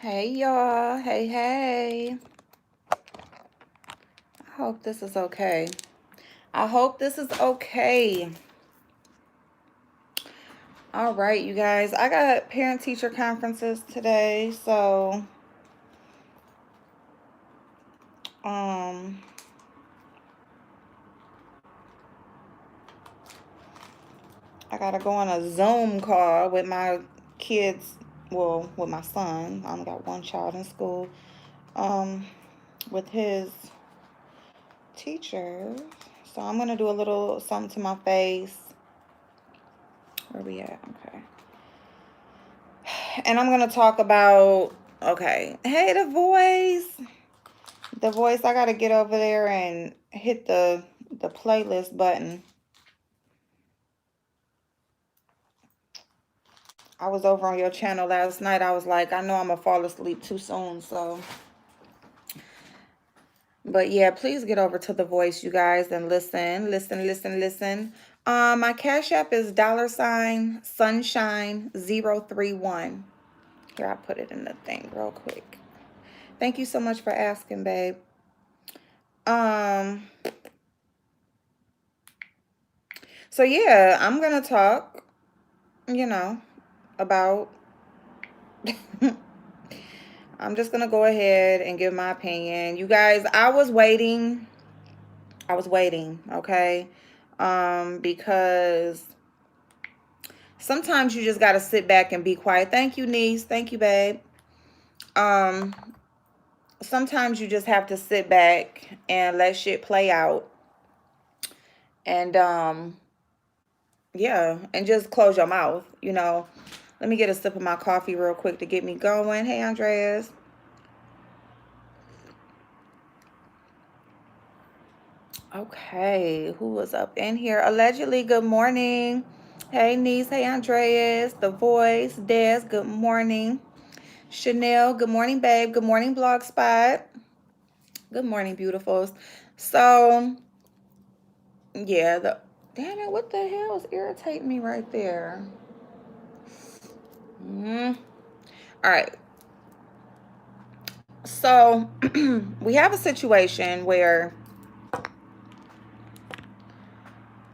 Hey y'all. Hey, hey. I hope this is okay. I hope this is okay. All right, you guys. I got parent teacher conferences today, so um I gotta go on a Zoom call with my kids, well, with my son. I only got one child in school. Um, with his teacher. So I'm gonna do a little something to my face. Where we at? Okay. And I'm gonna talk about, okay. Hey, the voice. The voice, I gotta get over there and hit the playlist button. I was over on your channel last night. I was like, I know I'm gonna fall asleep too soon, so. But yeah, please get over to the voice, you guys, and listen, listen, listen, listen. My Cash App is $sunshine031. Here, I put it in the thing real quick. Thank you so much for asking, babe. So yeah, I'm gonna talk, about I'm just gonna go ahead and give my opinion. You guys, I was waiting, okay? Because sometimes you just gotta sit back and be quiet. Thank you, niece. Thank you, babe. Um, Sometimes you just have to sit back and let shit play out. And yeah, and just close your mouth. Let me get a sip of my coffee real quick to get me going. Hey, Andreas. Okay, who was up in here? Allegedly, good morning. Hey, niece. Hey, Andreas. The voice. Des, good morning. Chanel, good morning, babe. Good morning, Blogspot. Good morning, beautifuls. So, yeah, damn it, what the hell is irritating me right there? All right. So, we have a situation where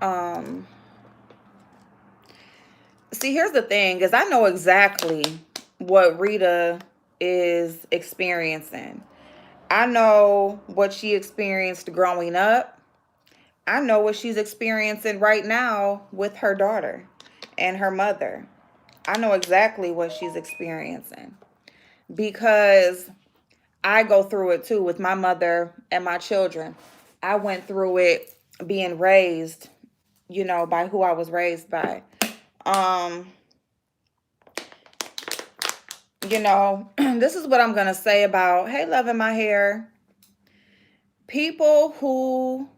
um see, here's the thing, is I know exactly what Rita is experiencing. I know what she experienced growing up. I know what she's experiencing right now with her daughter and her mother. I know exactly what she's experiencing because I go through it too with my mother and my children. I went through it being raised, by who I was raised by. Um, this is what I'm going to say about, hey, love in my hair. People who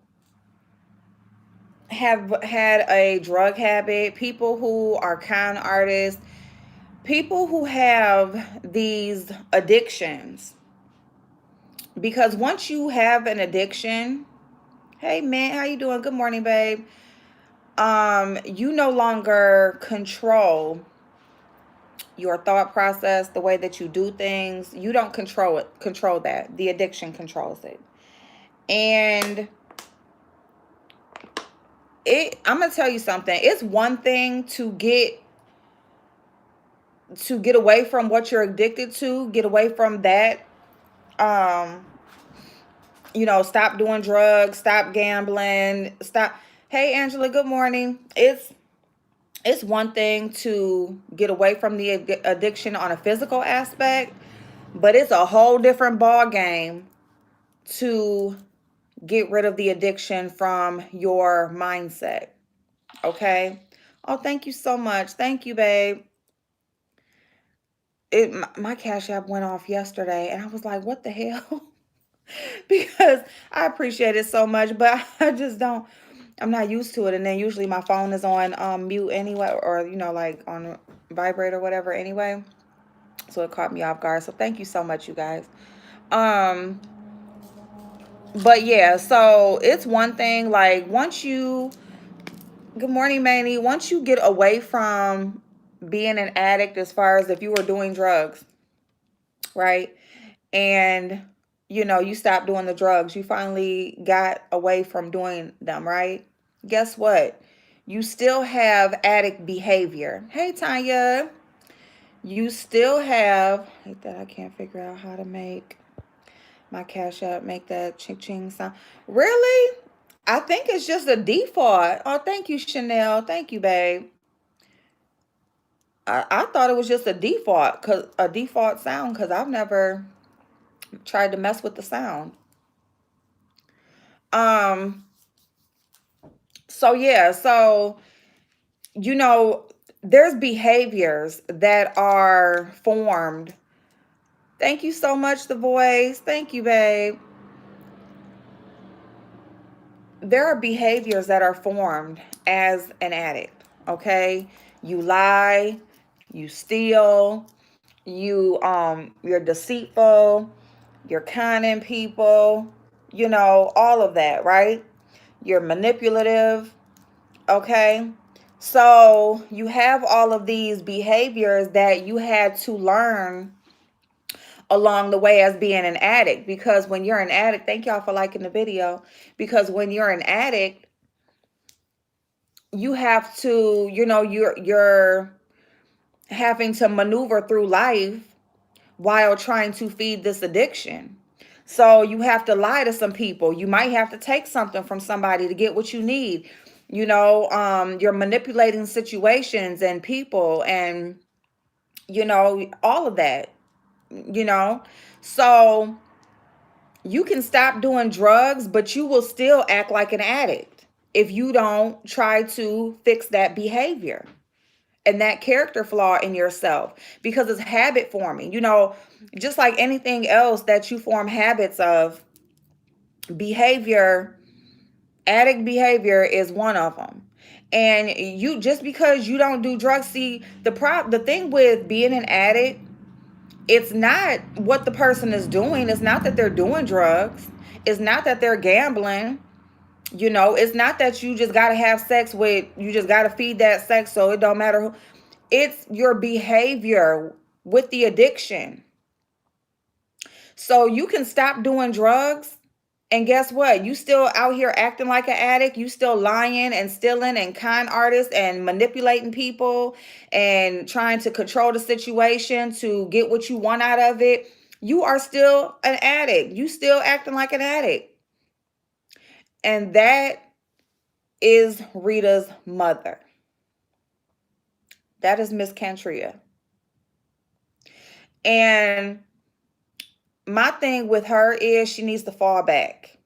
have had a drug habit, people who are con artists, people who have these addictions. Because once you have an addiction, hey man, how you doing? Good morning, babe. You no longer control your thought process, the way that you do things. You don't control that. The addiction controls it. And I'm gonna tell you something. It's one thing to get away from what you're addicted to, get away from that. Stop doing drugs, stop gambling, stop. Hey, Angela, good morning. It's one thing to get away from the addiction on a physical aspect, but it's a whole different ball game to get rid of the addiction from your mindset. Okay? Oh, thank you so much. Thank you, babe. My Cash App went off yesterday, and I was like, what the hell? Because I appreciate it so much, but I just don't. I'm not used to it, and then usually my phone is on mute anyway, or like on vibrate or whatever anyway. So it caught me off guard. So thank you so much, you guys. But yeah, so it's one thing, like once you, good morning, Manny, once you get away from being an addict, as far as if you were doing drugs, right? And you stopped doing the drugs. You finally got away from doing them, right? Guess what? You still have addict behavior. Hey, Tanya. You still have, like that, I can't figure out how to make my Cash App make that ching ching sound. Really? I think it's just a default. Oh, thank you, Chanel. Thank you, babe. I thought it was just a default sound, because I've never tried to mess with the sound. Um, so yeah, so you know, there's behaviors that are formed. Thank you so much, The Voice. Thank you, babe. There are behaviors that are formed as an addict, okay? You lie, you steal, you're deceitful, you're conning people, all of that, right? You're manipulative, okay? So you have all of these behaviors that you had to learn along the way as being an addict, because when you're an addict, thank y'all for liking the video, because when you're an addict, you have to, you're having to maneuver through life while trying to feed this addiction. So you have to lie to some people. You might have to take something from somebody to get what you need. You're manipulating situations and people, and all of that, you know. So you can stop doing drugs, but you will still act like an addict if you don't try to fix that behavior and that character flaw in yourself, because it's habit forming. Just like anything else that you form habits of, behavior, addict behavior is one of them. And you, just because you don't do drugs, see, the thing with being an addict, it's not what the person is doing. It's not that they're doing drugs. It's not that they're gambling. It's not that you just got to have sex with, you just got to feed that sex, so it don't matter who. It's your behavior with the addiction. So you can stop doing drugs, and guess what? You still out here acting like an addict. You still lying and stealing and con artists and manipulating people and trying to control the situation to get what you want out of it. You are still an addict. You still acting like an addict. And that is Rita's mother. That is Miss Katreia. And my thing with her is she needs to fall back.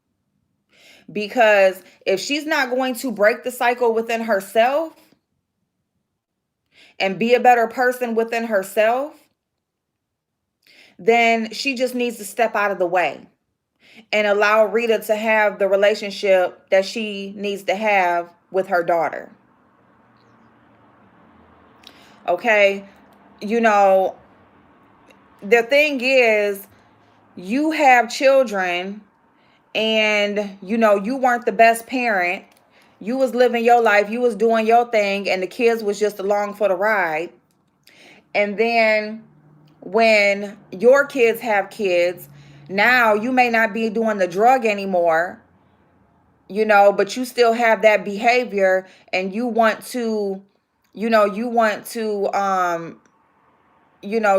Because if she's not going to break the cycle within herself and be a better person within herself, then she just needs to step out of the way and allow Rita to have the relationship that she needs to have with her daughter. Okay? The thing is, you have children, and you weren't the best parent. You was living your life, you was doing your thing, and the kids was just along for the ride. And then when your kids have kids, now you may not be doing the drug anymore, but you still have that behavior, and you want to,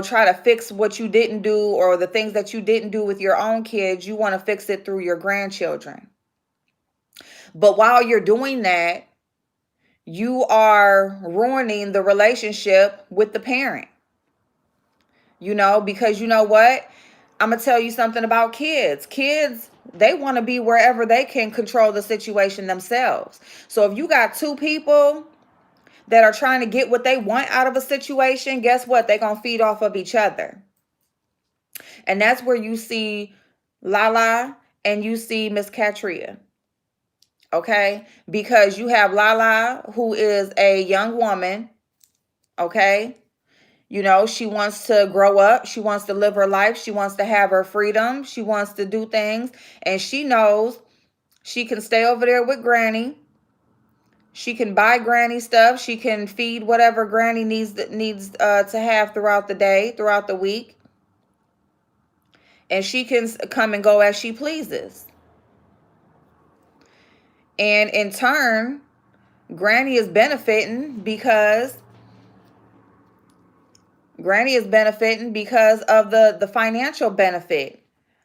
try to fix what you didn't do, or the things that you didn't do with your own kids. You want to fix it through your grandchildren. But while you're doing that, you are ruining the relationship with the parent. Because you know what? I'm going to tell you something about kids. Kids, they want to be wherever they can control the situation themselves. So if you got two people that are trying to get what they want out of a situation, guess what? They're going to feed off of each other. And that's where you see Lala and you see Miss Katreia. Okay? Because you have Lala, who is a young woman. Okay? She wants to grow up. She wants to live her life. She wants to have her freedom. She wants to do things. And she knows she can stay over there with Granny. She can buy Granny stuff. She can feed whatever Granny needs to have throughout the day, throughout the week. and she can come and go as she pleases. And in turn, Granny is benefiting because of the financial benefit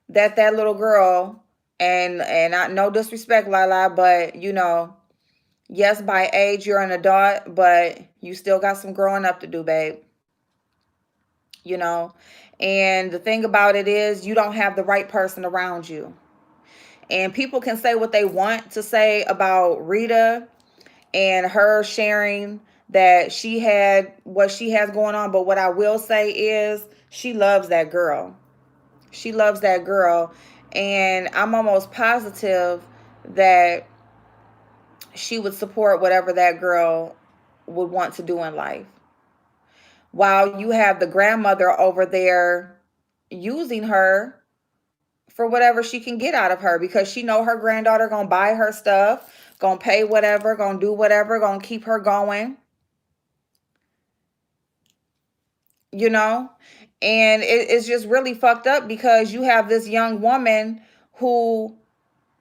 that little girl, and I, no disrespect, Lala, but yes, by age you're an adult, but you still got some growing up to do, babe. You know, and the thing about it is you don't have the right person around you. And people can say what they want to say about Rita and her sharing that she had what she has going on, but what I will say is she loves that girl. She loves that girl, and I'm almost positive that she would support whatever that girl would want to do in life. While you have the grandmother over there using her for whatever she can get out of her, because she know her granddaughter gonna buy her stuff, gonna pay whatever, gonna do whatever, gonna keep her going, you know. And it's just really fucked up because you have this young woman who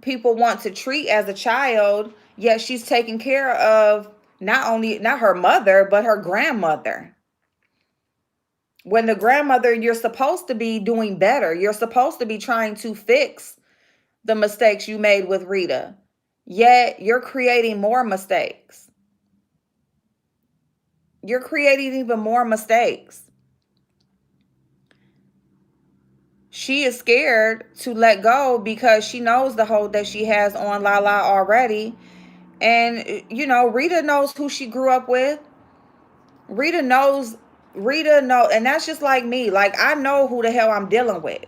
people want to treat as a child, yet she's taking care of not her mother but her grandmother. When the grandmother, you're supposed to be doing better, you're supposed to be trying to fix the mistakes you made with Rita, yet you're creating more mistakes. You're creating even more mistakes. She is scared to let go because she knows the hold that she has on Lala already. And Rita knows who she grew up with. Rita knows Rita know, and that's just like me. Like, I know who the hell I'm dealing with.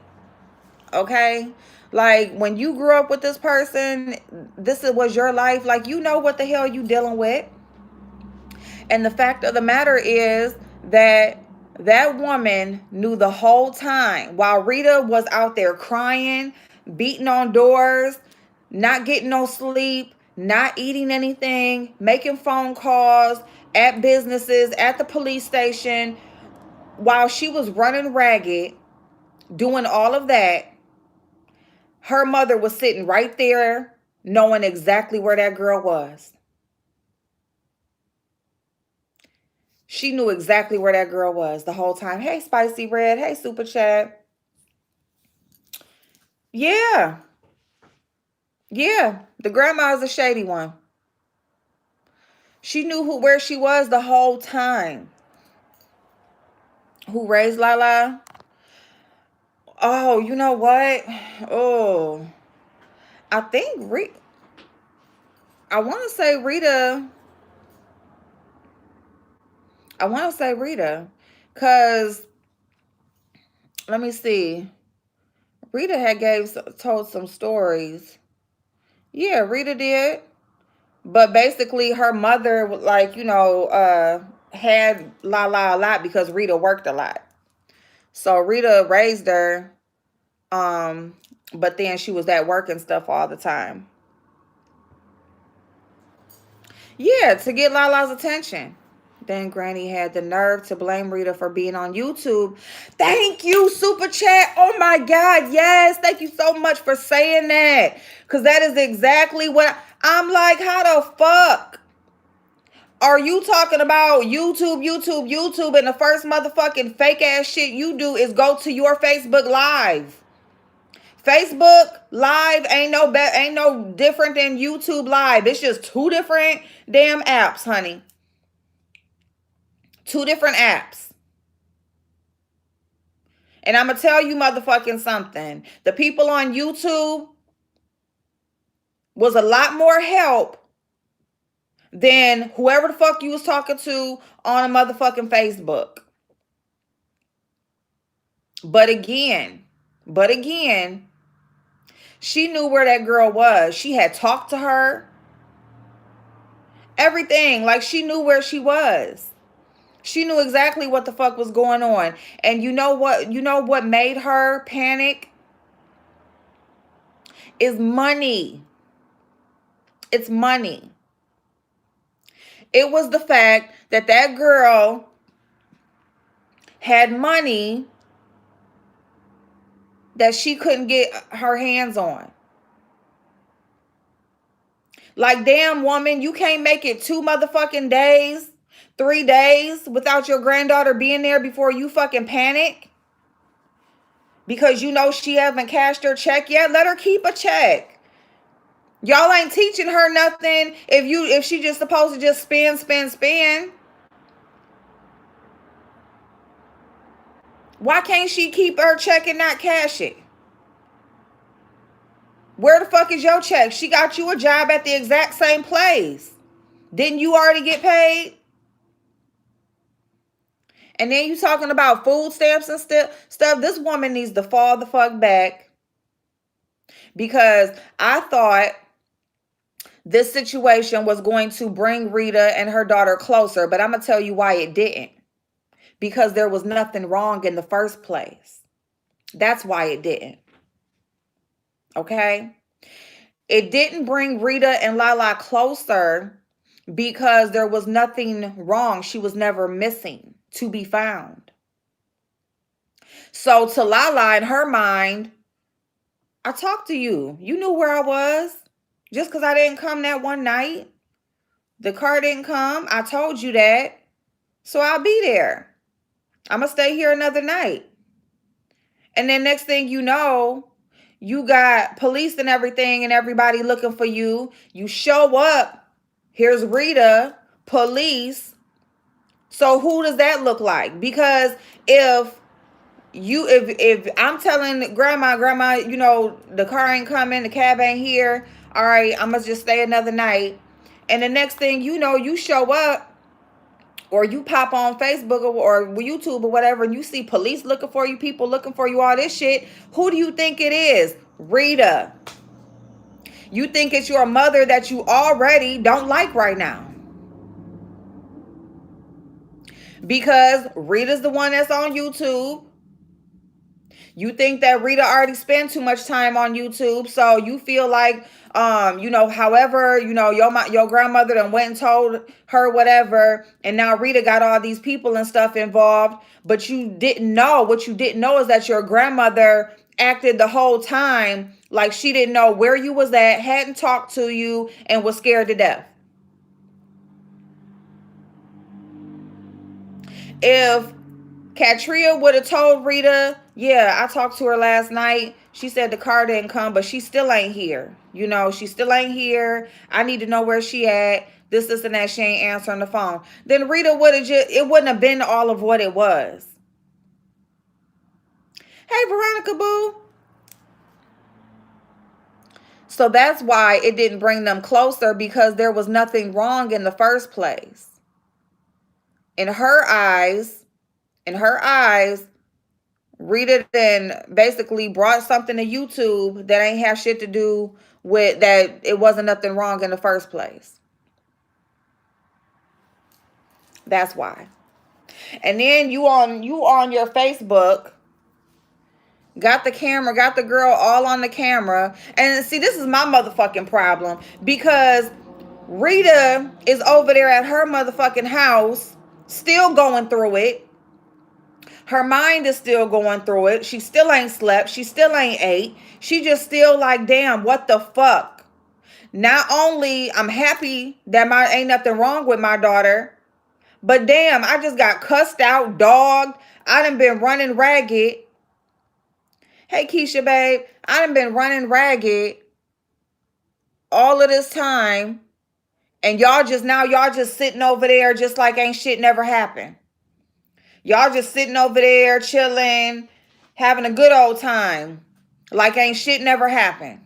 Okay? Like, when you grew up with this person, was your life. Like, you know what the hell you dealing with. And the fact of the matter is that that woman knew the whole time, while Rita was out there crying, beating on doors, not getting no sleep, not eating anything, making phone calls at businesses, at the police station, while she was running ragged, doing all of that, her mother was sitting right there knowing exactly where that girl was. She knew exactly where that girl was the whole time. Hey, Spicy Red. Hey, Super Chat. Yeah. Yeah. The grandma is a shady one. She knew where she was the whole time. Who raised Lala? Oh, you know what? Oh, I think I want to say Rita. I want to say Rita. Because, let me see. Rita had told some stories. Yeah, Rita did. But basically, her mother, like, had Lala a lot because Rita worked a lot. So Rita raised her, um, but then she was at work and stuff all the time. Yeah, to get Lala's attention. Then Granny had the nerve to blame Rita for being on YouTube. Thank you, Super Chat. Oh my God, yes. Thank you so much for saying that. Because that is exactly what I'm like, how the fuck are you talking about YouTube, and the first motherfucking fake ass shit you do is go to your Facebook Live. Facebook Live ain't no different than YouTube Live. It's just two different damn apps, honey. Two different apps. And I'm gonna tell you motherfucking something. The people on YouTube was a lot more help than whoever the fuck you was talking to on a motherfucking Facebook. But again, she knew where that girl was. She had talked to her. Everything. Like, she knew where she was. She knew exactly what the fuck was going on. And you know what? You know what made her panic? Is money. It's money. It was the fact that that girl had money that she couldn't get her hands on. Like, damn, woman, you can't make it 2 motherfucking days, 3 days without your granddaughter being there before you fucking panic because you know she haven't cashed her check yet. Let her keep a check. Y'all ain't teaching her nothing if she just supposed to just spend. Why can't she keep her check and not cash it? Where the fuck is your check? She got you a job at the exact same place. Didn't you already get paid? And then you talking about food stamps and stuff. This woman needs to fall the fuck back, because I thought this situation was going to bring Rita and her daughter closer, but I'm going to tell you why it didn't. Because there was nothing wrong in the first place. That's why it didn't. Okay? It didn't bring Rita and Lala closer because there was nothing wrong. She was never missing to be found. So to Lala, in her mind, I talked to you. You knew where I was. Just because I didn't come that one night, the car didn't come. I told you that. So I'll be there. I'm going to stay here another night. And then next thing you know, you got police and everything and everybody looking for you. You show up. Here's Rita, police. So who does that look like? Because if I'm telling grandma, you know, the car ain't coming, the cab ain't here. All right, I'm gonna just stay another night. And the next thing you know, you show up, or you pop on Facebook or YouTube or whatever, and you see police looking for you, people looking for you, all this shit. Who do you think it is? Rita. You think it's your mother that you already don't like right now. Because Rita's the one that's on YouTube. You think that Rita already spent too much time on YouTube, so you feel like, you know, however, you know, your grandmother done went and told her whatever, and now Rita got all these people and stuff involved, but you didn't know. What you didn't know is that your grandmother acted the whole time like she didn't know where you was at, hadn't talked to you, and was scared to death. If Katreia would have told Rita, yeah, I talked to her last night. She said the car didn't come, but she still ain't here. You know, she still ain't here. I need to know where she at. This, and that. She ain't answering the phone. Then Rita would have it wouldn't have been all of what it was. Hey, Veronica Boo. So that's why it didn't bring them closer, because there was nothing wrong in the first place. In her eyes, Rita then basically brought something to YouTube that ain't have shit to do with that. It wasn't nothing wrong in the first place. That's why. And then you on your Facebook, got the camera, got the girl all on the camera. And see, this is my motherfucking problem, because Rita is over there at her motherfucking house, still going through it. Her mind is still going through it. She still ain't slept. She still ain't ate. She just still like, damn, what the fuck? Not only I'm happy that ain't nothing wrong with my daughter, but damn, I just got cussed out, dogged. I done been running ragged. Hey, Keisha, babe. I done been running ragged all of this time. And y'all just sitting over there just like ain't shit never happened. Y'all just sitting over there chilling, having a good old time, like ain't shit never happened.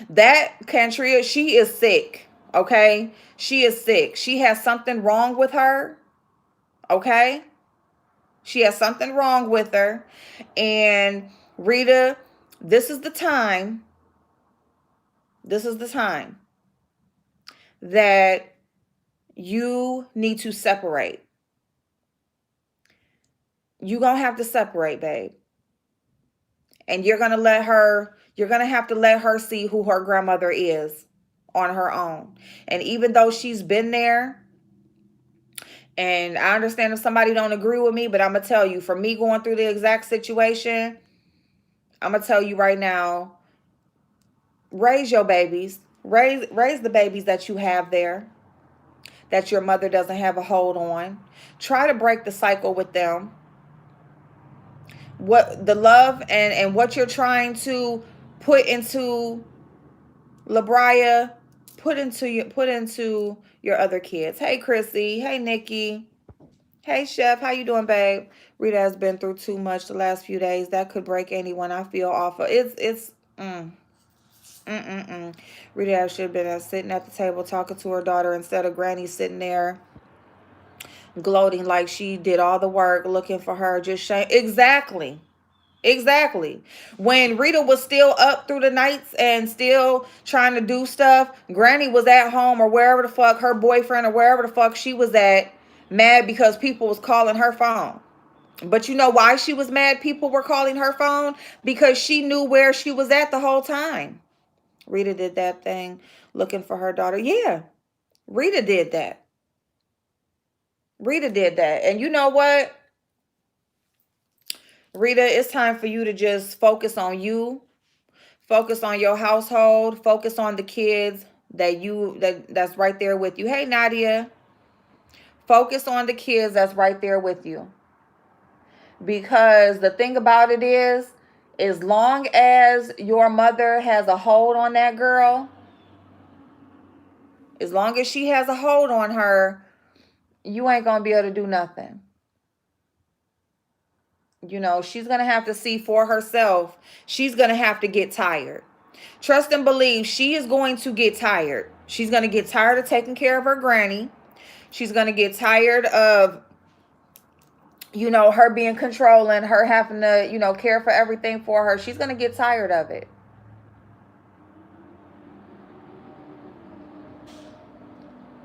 That Katreia, she is sick, okay? She is sick. She has something wrong with her, okay? She has something wrong with her. And Rita, this is the time that you need to separate. You're going to have to separate, babe. And you're going to have to let her see who her grandmother is on her own. And even though she's been there, and I understand if somebody don't agree with me, but I'm going to tell you, for me going through the exact situation, I'm gonna tell you right now, raise your babies. Raise the babies that you have there, that your mother doesn't have a hold on. Try to break the cycle with them. What the love and what you're trying to put into Labria, put into your other kids. Hey Chrissy, hey Nikki, hey Chef, how you doing, babe? Rita has been through too much the last few days. That could break anyone. I feel awful. It's mm. Rita should have been sitting at the table talking to her daughter instead of Granny sitting there gloating like she did all the work looking for her. Just shame. Exactly. Exactly. When Rita was still up through the nights and still trying to do stuff, Granny was at home or wherever the fuck her boyfriend or wherever the fuck she was at, mad because people was calling her phone. But you know why she was mad people were calling her phone? Because she knew where she was at the whole time. Rita did that thing looking for her daughter. Yeah, Rita did that. Rita did that. And you know what? Rita, it's time for you to just focus on you. Focus on your household. Focus on the kids that's right there with you. Hey Nadia. Focus on the kids that's right there with you. Because the thing about it is, as long as your mother has a hold on that girl, as long as she has a hold on her, you ain't gonna be able to do nothing. You know, she's gonna have to see for herself. She's gonna have to get tired. Trust and believe she is going to get tired. She's going to get tired of taking care of her granny. She's going to get tired of, her being controlling, her having to, care for everything for her. She's going to get tired of it.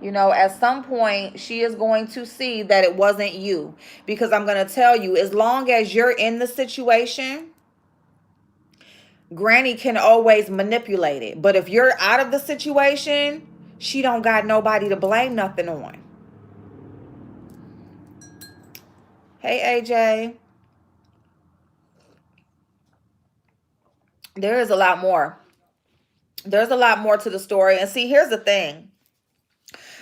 At some point, she is going to see that it wasn't you. Because I'm going to tell you, as long as you're in the situation, Granny can always manipulate it. But if you're out of the situation, she don't got nobody to blame nothing on. Hey, AJ. There is a lot more. There's a lot more to the story. And see, here's the thing.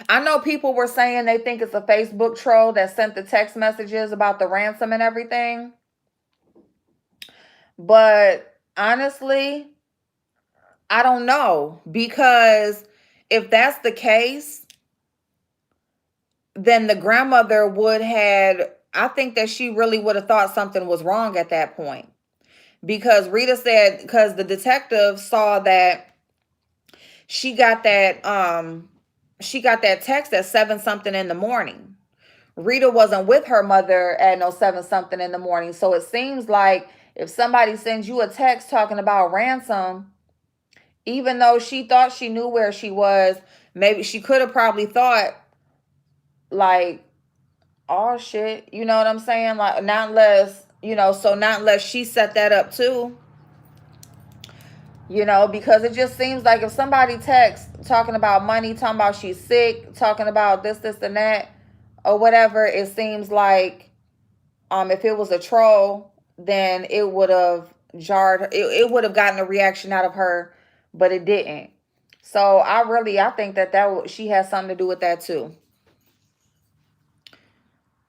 I know people were saying they think it's a Facebook troll that sent the text messages about the ransom and everything. But honestly, I don't know. Because if that's the case, then the grandmother I think that she really would have thought something was wrong at that point. Because Rita said, because the detective saw that she got that text at 7 something in the morning. Rita wasn't with her mother at no 7 something in the morning. So it seems like if somebody sends you a text talking about ransom, even though she thought she knew where she was, maybe she could have probably thought like, oh shit, you know what I'm saying? Like, not unless, not unless she set that up too. Because it just seems like if somebody texts talking about money, talking about she's sick, talking about this, and that, or whatever, it seems like if it was a troll, then it would have jarred, it would have gotten a reaction out of her, but it didn't. So I think that she has something to do with that too.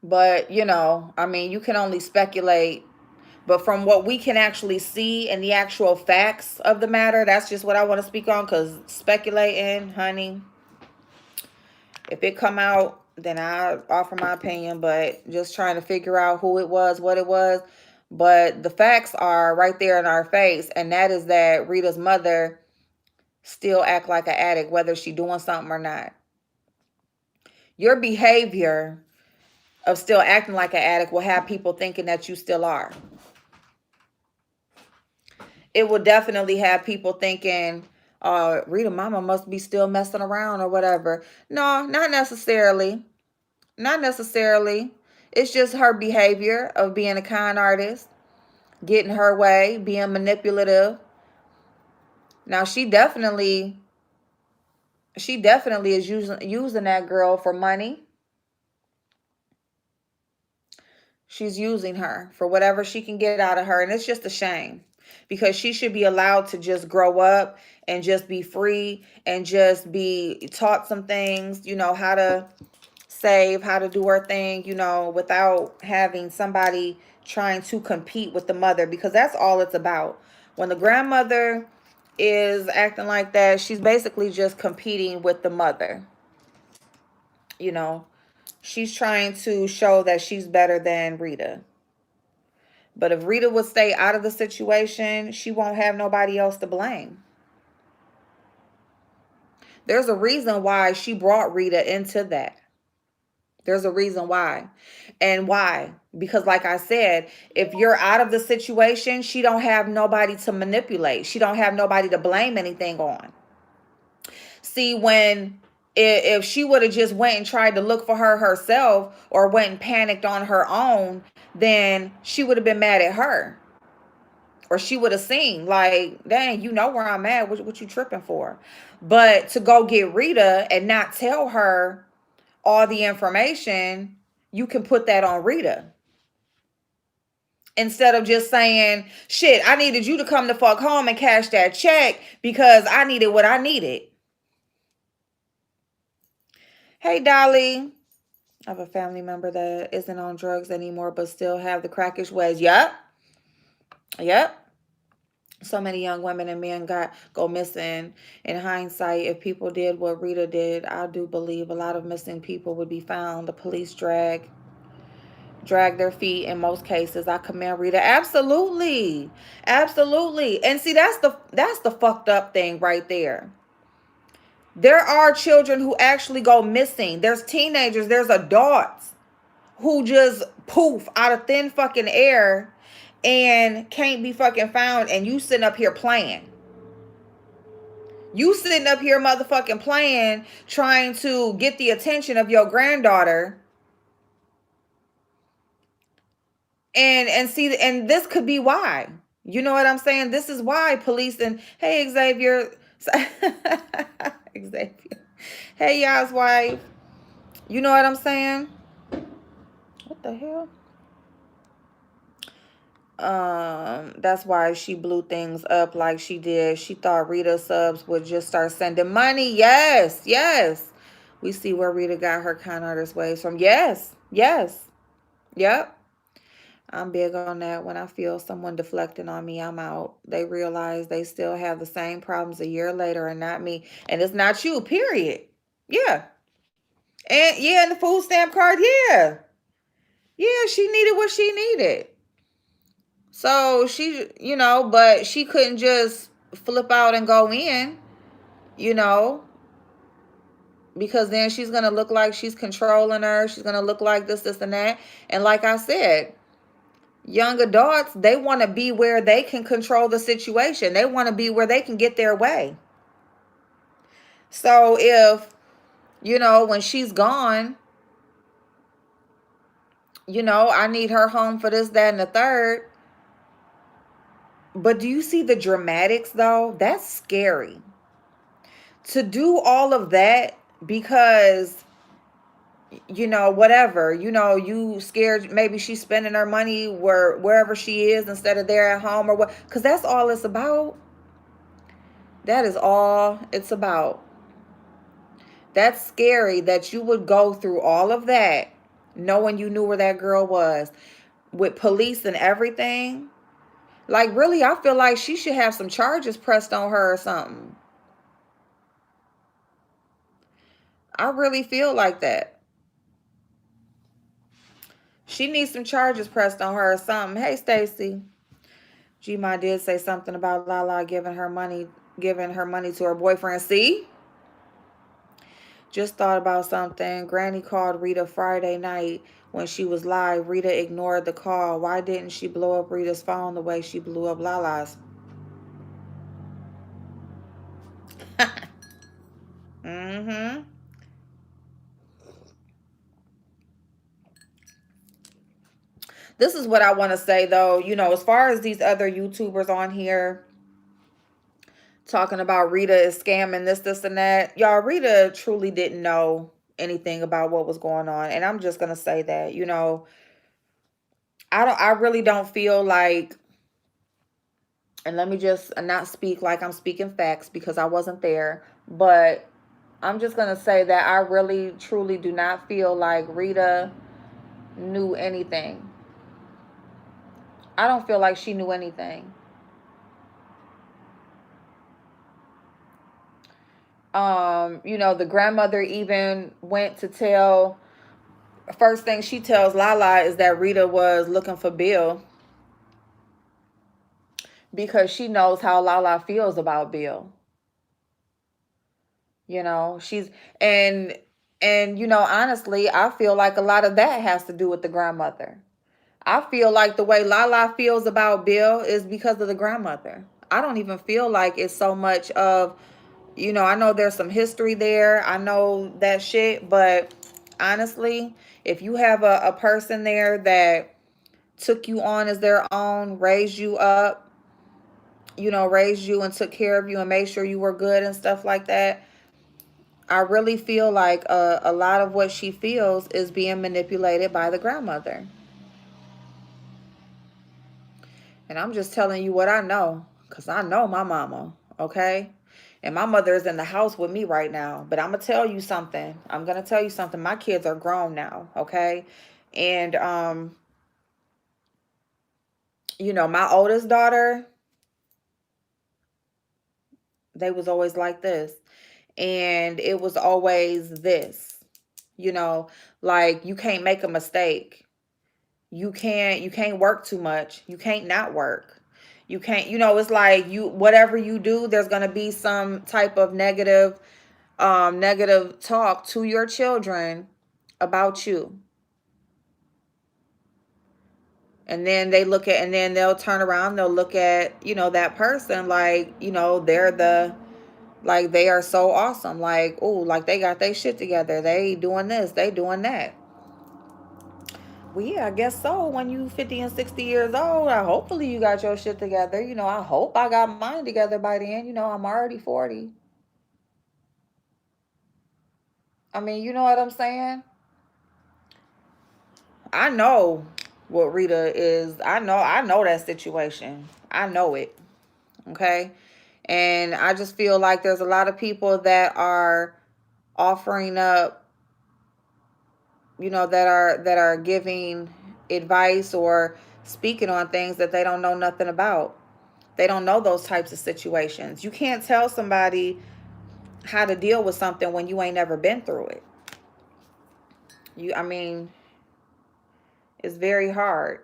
But, I mean, you can only speculate. But from what we can actually see and the actual facts of the matter, that's just what I want to speak on. Because speculating, honey, if it come out, then I offer my opinion. But just trying to figure out who it was, what it was. But the facts are right there in our face. And that is that Rita's mother still act like an addict, whether she doing something or not. Your behavior of still acting like an addict will have people thinking that you still are. It will definitely have people thinking, Rita mama must be still messing around or whatever. No, not necessarily. Not necessarily. It's just her behavior of being a con artist, getting her way, being manipulative. Now she definitely is using that girl for money. She's using her for whatever she can get out of her, and it's just a shame. because she should be allowed to just grow up and just be free and just be taught some things, how to save, how to do her thing, without having somebody trying to compete with the mother, because that's all it's about. When the grandmother is acting like that, she's basically just competing with the mother. You know, she's trying to show that she's better than Rita. But if Rita would stay out of the situation, she won't have nobody else to blame. There's a reason why she brought Rita into that. There's a reason why. And why? Because like I said, if you're out of the situation, she don't have nobody to manipulate. She don't have nobody to blame anything on. See, when if she would have just went and tried to look for her herself or went and panicked on her own, then she would have been mad at her. Or she would have seen like, dang, you know where I'm at. What you tripping for? But to go get Rita and not tell her all the information, you can put that on Rita. Instead of just saying, shit, I needed you to come the fuck home and cash that check because I needed what I needed. Hey, Dolly. I have a family member that isn't on drugs anymore but still have the crackish ways. Yep. Yep. So many young women and men go missing. In hindsight, if people did what Rita did, I do believe a lot of missing people would be found. The police drag their feet in most cases. I commend Rita. Absolutely. Absolutely. And see, that's the fucked up thing right there. There are children who actually go missing. There's teenagers, there's adults who just poof out of thin fucking air and can't be fucking found, and you sitting up here playing. You sitting up here motherfucking playing, trying to get the attention of your granddaughter. And see, and this could be why. You know what I'm saying? This is why police and hey Xavier. Xavier. Hey y'all's wife. You know what I'm saying? What the hell? That's why she blew things up like she did. She thought Rita subs would just start sending money. Yes, yes. We see where Rita got her con artist ways from. Yes, yes. Yep. I'm big on that. When I feel someone deflecting on me, I'm out. They realize they still have the same problems a year later and not me. And it's not you, period. Yeah. And yeah, and the food stamp card, yeah. Yeah, she needed what she needed. So she, but she couldn't just flip out and go in, you know, because then she's going to look like she's controlling her. She's going to look like this, and that. And like I said, young adults, they want to be where they can control the situation. They want to be where they can get their way. So if, when she's gone, I need her home for this, that, and the third. But do you see the dramatics though? That's scary. To do all of that because, whatever, you scared maybe she's spending her money wherever she is instead of there at home or what, because that's all it's about. That is all it's about. That's scary that you would go through all of that knowing you knew where that girl was with police and everything. Like, really, I feel like she should have some charges pressed on her or something. I really feel like that. She needs some charges pressed on her or something. Hey, Stacy. G-Ma did say something about Lala giving her money to her boyfriend. See? Just thought about something. Granny called Rita Friday night when she was live. Rita ignored the call. Why didn't she blow up Rita's phone the way she blew up Lala's? Mm-hmm. This is what I want to say, though. As far as these other YouTubers on here talking about Rita is scamming this, and that. Y'all, Rita truly didn't know anything about what was going on. And I'm just going to say that, I really don't feel like And let me just not speak like I'm speaking facts because I wasn't there, but I'm just going to say that I really, truly do not feel like Rita knew anything. I don't feel like she knew anything. The grandmother even went to tell, first thing she tells Lala is that Rita was looking for Bill because she knows how Lala feels about Bill. She's and honestly, I feel like a lot of that has to do with the grandmother. I feel like the way Lala feels about Bill is because of the grandmother. I don't even feel like it's so much of, I know there's some history there. I know that shit, but honestly, if you have a person there that took you on as their own, raised you up, raised you and took care of you and made sure you were good and stuff like that, I really feel like a lot of what she feels is being manipulated by the grandmother. And I'm just telling you what I know, because I know my mama, okay? And my mother is in the house with me right now. But I'm going to tell you something. I'm going to tell you something. My kids are grown now, okay? And, my oldest daughter, they was always like this. And it was always this, you know, like you can't make a mistake. You can't work too much. You can't not work. You can't, it's like you whatever you do, there's gonna be some type of negative talk to your children about you. And then they'll turn around, they'll look at, that person like, like they are so awesome. Like, oh, like they got their shit together. They doing this, they doing that. Well, yeah, I guess so. When you 50 and 60 years old, hopefully you got your shit together. I hope I got mine together by then. I'm already 40. I mean, you know what I'm saying? I know what Rita is. I know that situation. I know it. Okay? And I just feel like there's a lot of people that are offering up, that are giving advice or speaking on things that they don't know nothing about. They don't know those types of situations. You can't tell somebody how to deal with something when you ain't never been through it. I mean, it's very hard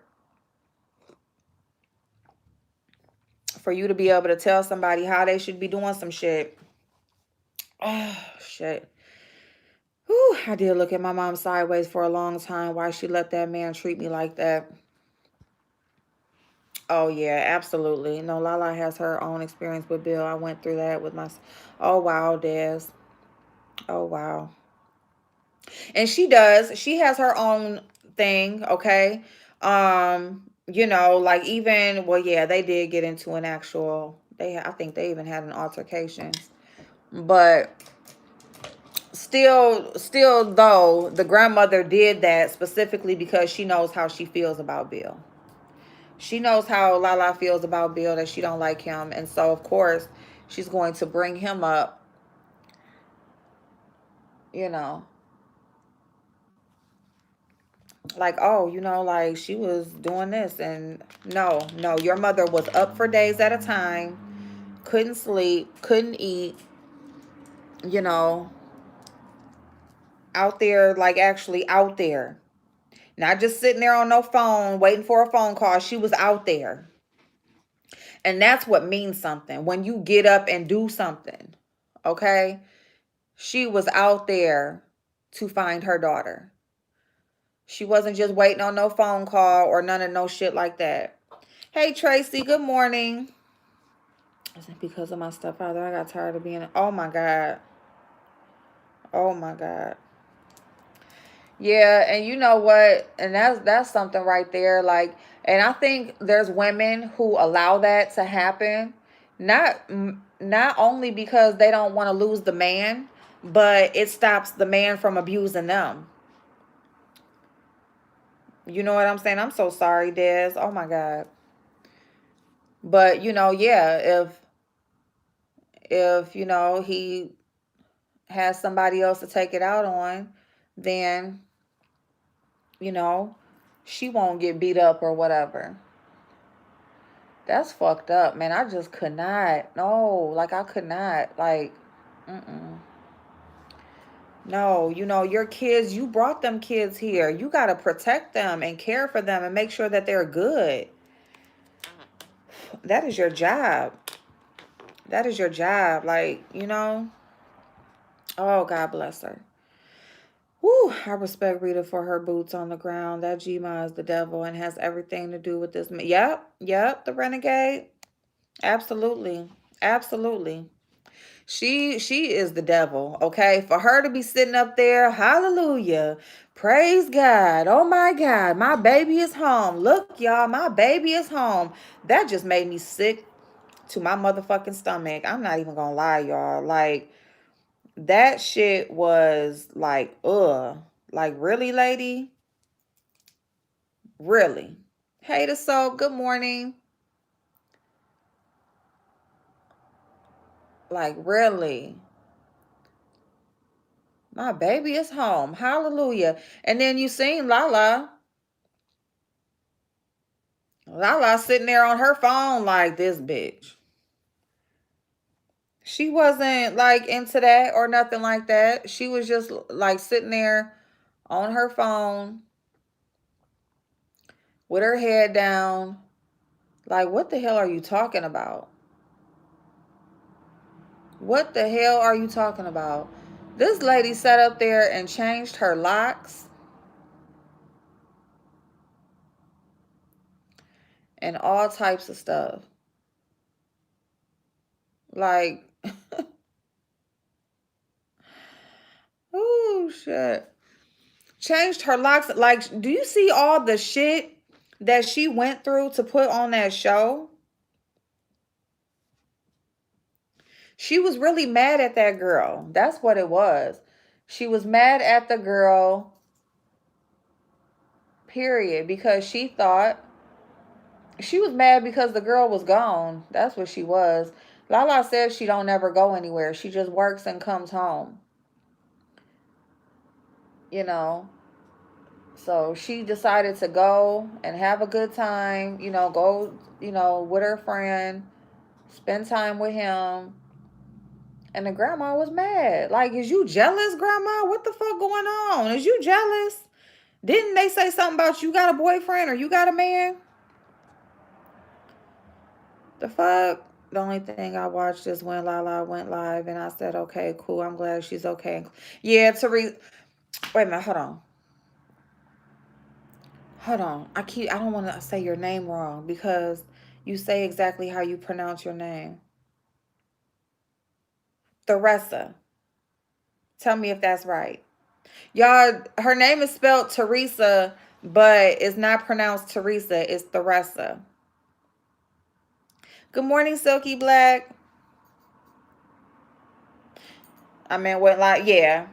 for you to be able to tell somebody how they should be doing some shit. Oh, shit. Whew, I did look at my mom sideways for a long time. Why she let that man treat me like that? Oh, yeah, absolutely. No, Lala has her own experience with Bill. I went through that with my. Oh, wow, Des. Oh, wow. And she does. She has her own thing, okay? Like even, well, yeah, they did get into an actual, I think they even had an altercation. But still though, the grandmother did that specifically because she knows how she feels about Bill. She knows how Lala feels about Bill, that she don't like him. And so of course she's going to bring him up, you know, like, oh, like she was doing this. And no, your mother was up for days at a time, couldn't sleep, couldn't eat, you know, out there, like actually out there. Not just sitting there on no phone waiting for a phone call. She was out there. And that's what means something when you get up and do something. Okay? She was out there to find her daughter. She wasn't just waiting on no phone call or none of no shit like that. Hey, Tracy, good morning. Is it because of my stepfather? I got tired of being. Oh my God. Oh my God. Yeah, and you know what? And that's something right there. Like, and I think there's women who allow that to happen, not only because they don't want to lose the man, but it stops the man from abusing them. You know what I'm saying? I'm so sorry, Des. Oh my God. But yeah, if he has somebody else to take it out on, then you know she won't get beat up or whatever. That's fucked up, man. I just could not. No, like I could not. Like, mm-mm. No, your kids, you brought them kids here. You got to protect them and care for them and make sure that they're good. That is your job. That is your job. Like, oh, God bless her. Whew, I respect Rita for her boots on the ground. That G-Ma is the devil and has everything to do with this. Yep, yep, the renegade. Absolutely. Absolutely. She is the devil, okay? For her to be sitting up there, hallelujah, praise God, oh my God, my baby is home. Look, y'all, my baby is home. That just made me sick to my motherfucking stomach. I'm not even gonna lie, y'all. Like, that shit was like, ugh. Like, really, lady? Really? Hey, the soul, good morning. Like, really? My baby is home. Hallelujah. And then you seen Lala. Lala sitting there on her phone like this bitch. She wasn't like into that or nothing like that. She was just like sitting there on her phone with her head down. Like, what the hell are you talking about? What the hell are you talking about? This lady sat up there and changed her locks and all types of stuff. Like, oh shit. Changed her locks. Like, do you see all the shit that she went through to put on that show? She was really mad at that girl. That's what it was. She was mad at the girl, period, because she thought she was mad because the girl was gone. That's what she was. Lala says she don't ever go anywhere. She just works and comes home. You know. So she decided to go and have a good time, go, with her friend, spend time with him. And the grandma was mad. Like, is you jealous, grandma? What the fuck going on? Is you jealous? Didn't they say something about you got a boyfriend or you got a man? The fuck? The only thing I watched is when Lala went live and I said, okay, cool. I'm glad she's okay. Yeah, Teresa. Wait a minute. Hold on. Hold on. I don't want to say your name wrong because you say exactly how you pronounce your name. Theresa. Tell me if that's right. Y'all, her name is spelled Teresa, but it's not pronounced Teresa. It's Theresa. Good morning, Silky Black. I mean, what, like, yeah.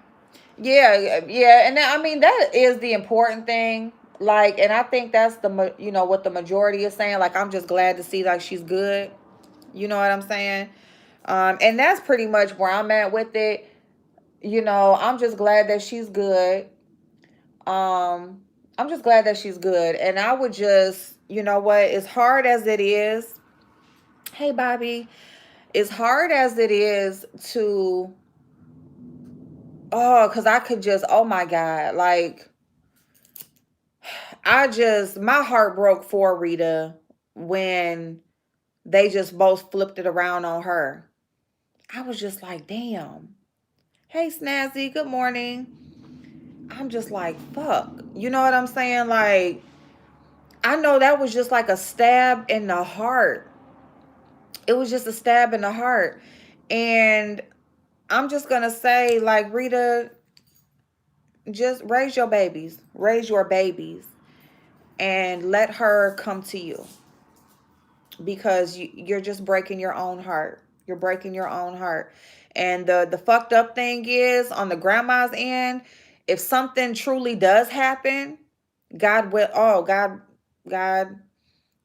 Yeah, yeah. And I mean, that is the important thing. Like, and I think that's what the majority is saying. Like, I'm just glad to see, like, she's good. You know what I'm saying? And that's pretty much where I'm at with it. I'm just glad that she's good. Um, I'm just glad that she's good. And I would just, as hard as it is, hey, Bobby, as hard as it is to, because I could just, oh my God, like, my heart broke for Rita when they just both flipped it around on her. I was just like, damn. Hey, Snazzy, good morning. I'm just like, fuck. You know what I'm saying? Like, I know that was just like a stab in the heart. It was just a stab in the heart. And I'm just going to say, like, Rita, just raise your babies. Raise your babies. And let her come to you. Because you're just breaking your own heart. You're breaking your own heart. And the fucked up thing is, on the grandma's end, if something truly does happen, God will, God,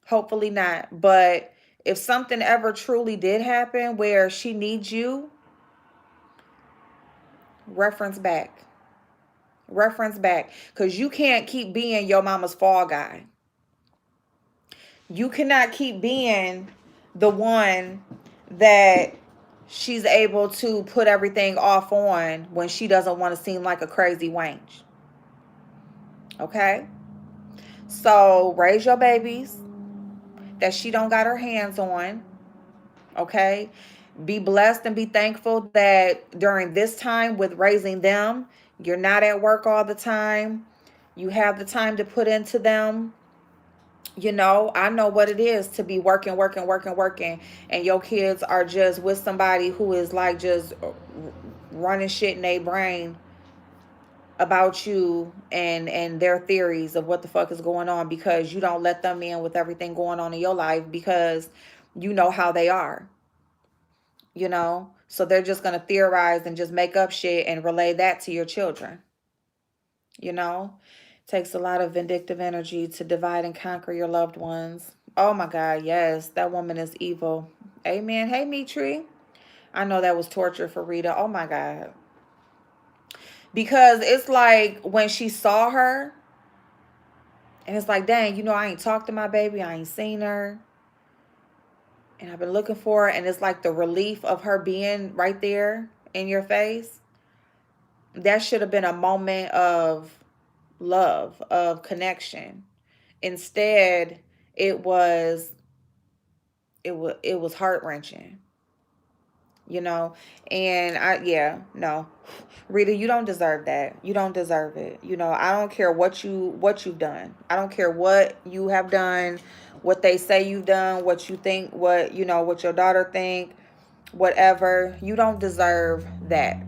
hopefully not. But If something ever truly did happen where she needs you, reference back. Reference back. Because you can't keep being your mama's fall guy. You cannot keep being the one that she's able to put everything off on when she doesn't want to seem like a crazy wench. Okay? So raise your babies that she don't got her hands on. Okay? Be blessed and be thankful that during this time with raising them, you're not at work all the time. You have the time to put into them. I know what it is to be working, working, working, working, and your kids are just with somebody who is like just running shit in their brain about you and their theories of what the fuck is going on because you don't let them in with everything going on in your life because you know how they are. So they're just going to theorize and just make up shit and relay that to your children. you know Takes a lot of vindictive energy to divide and conquer your loved ones. Oh my God, yes, that woman is evil. Amen. Hey, Mitri. I know that was torture for Rita. Oh my God. Because it's like when she saw her, and it's like, dang, I ain't talked to my baby. I ain't seen her. And I've been looking for her. And it's like the relief of her being right there in your face. That should have been a moment of love, of connection. Instead, it was it was heart-wrenching, you know. And no. Rita, you don't deserve that. You don't deserve it. I don't care what you've done. I don't care what you have done, what they say you've done, what you think, what your daughter think, whatever. You don't deserve that.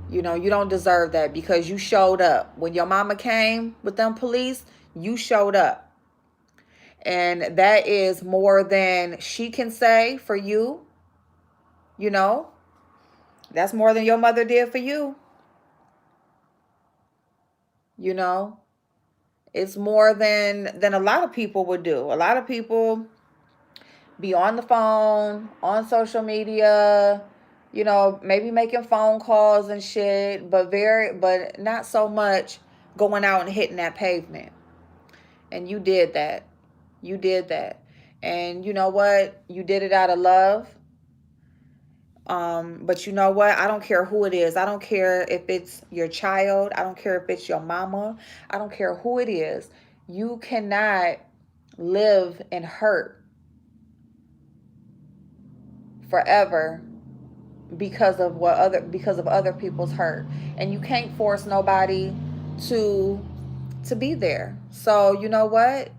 You don't deserve that because you showed up. When your mama came with them police, you showed up. And that is more than she can say for you. You know, that's more than your mother did for you. You know, it's more than a lot of people would do. A lot of people be on the phone, on social media, maybe making phone calls and shit, but not so much going out and hitting that pavement. And you did that. You did that. And you know what? You did it out of love. But you know what? I don't care who it is. I don't care if it's your child. I don't care if it's your mama. I don't care who it is. You cannot live in hurt forever because of other people's hurt. And you can't force nobody to be there. So, you know what?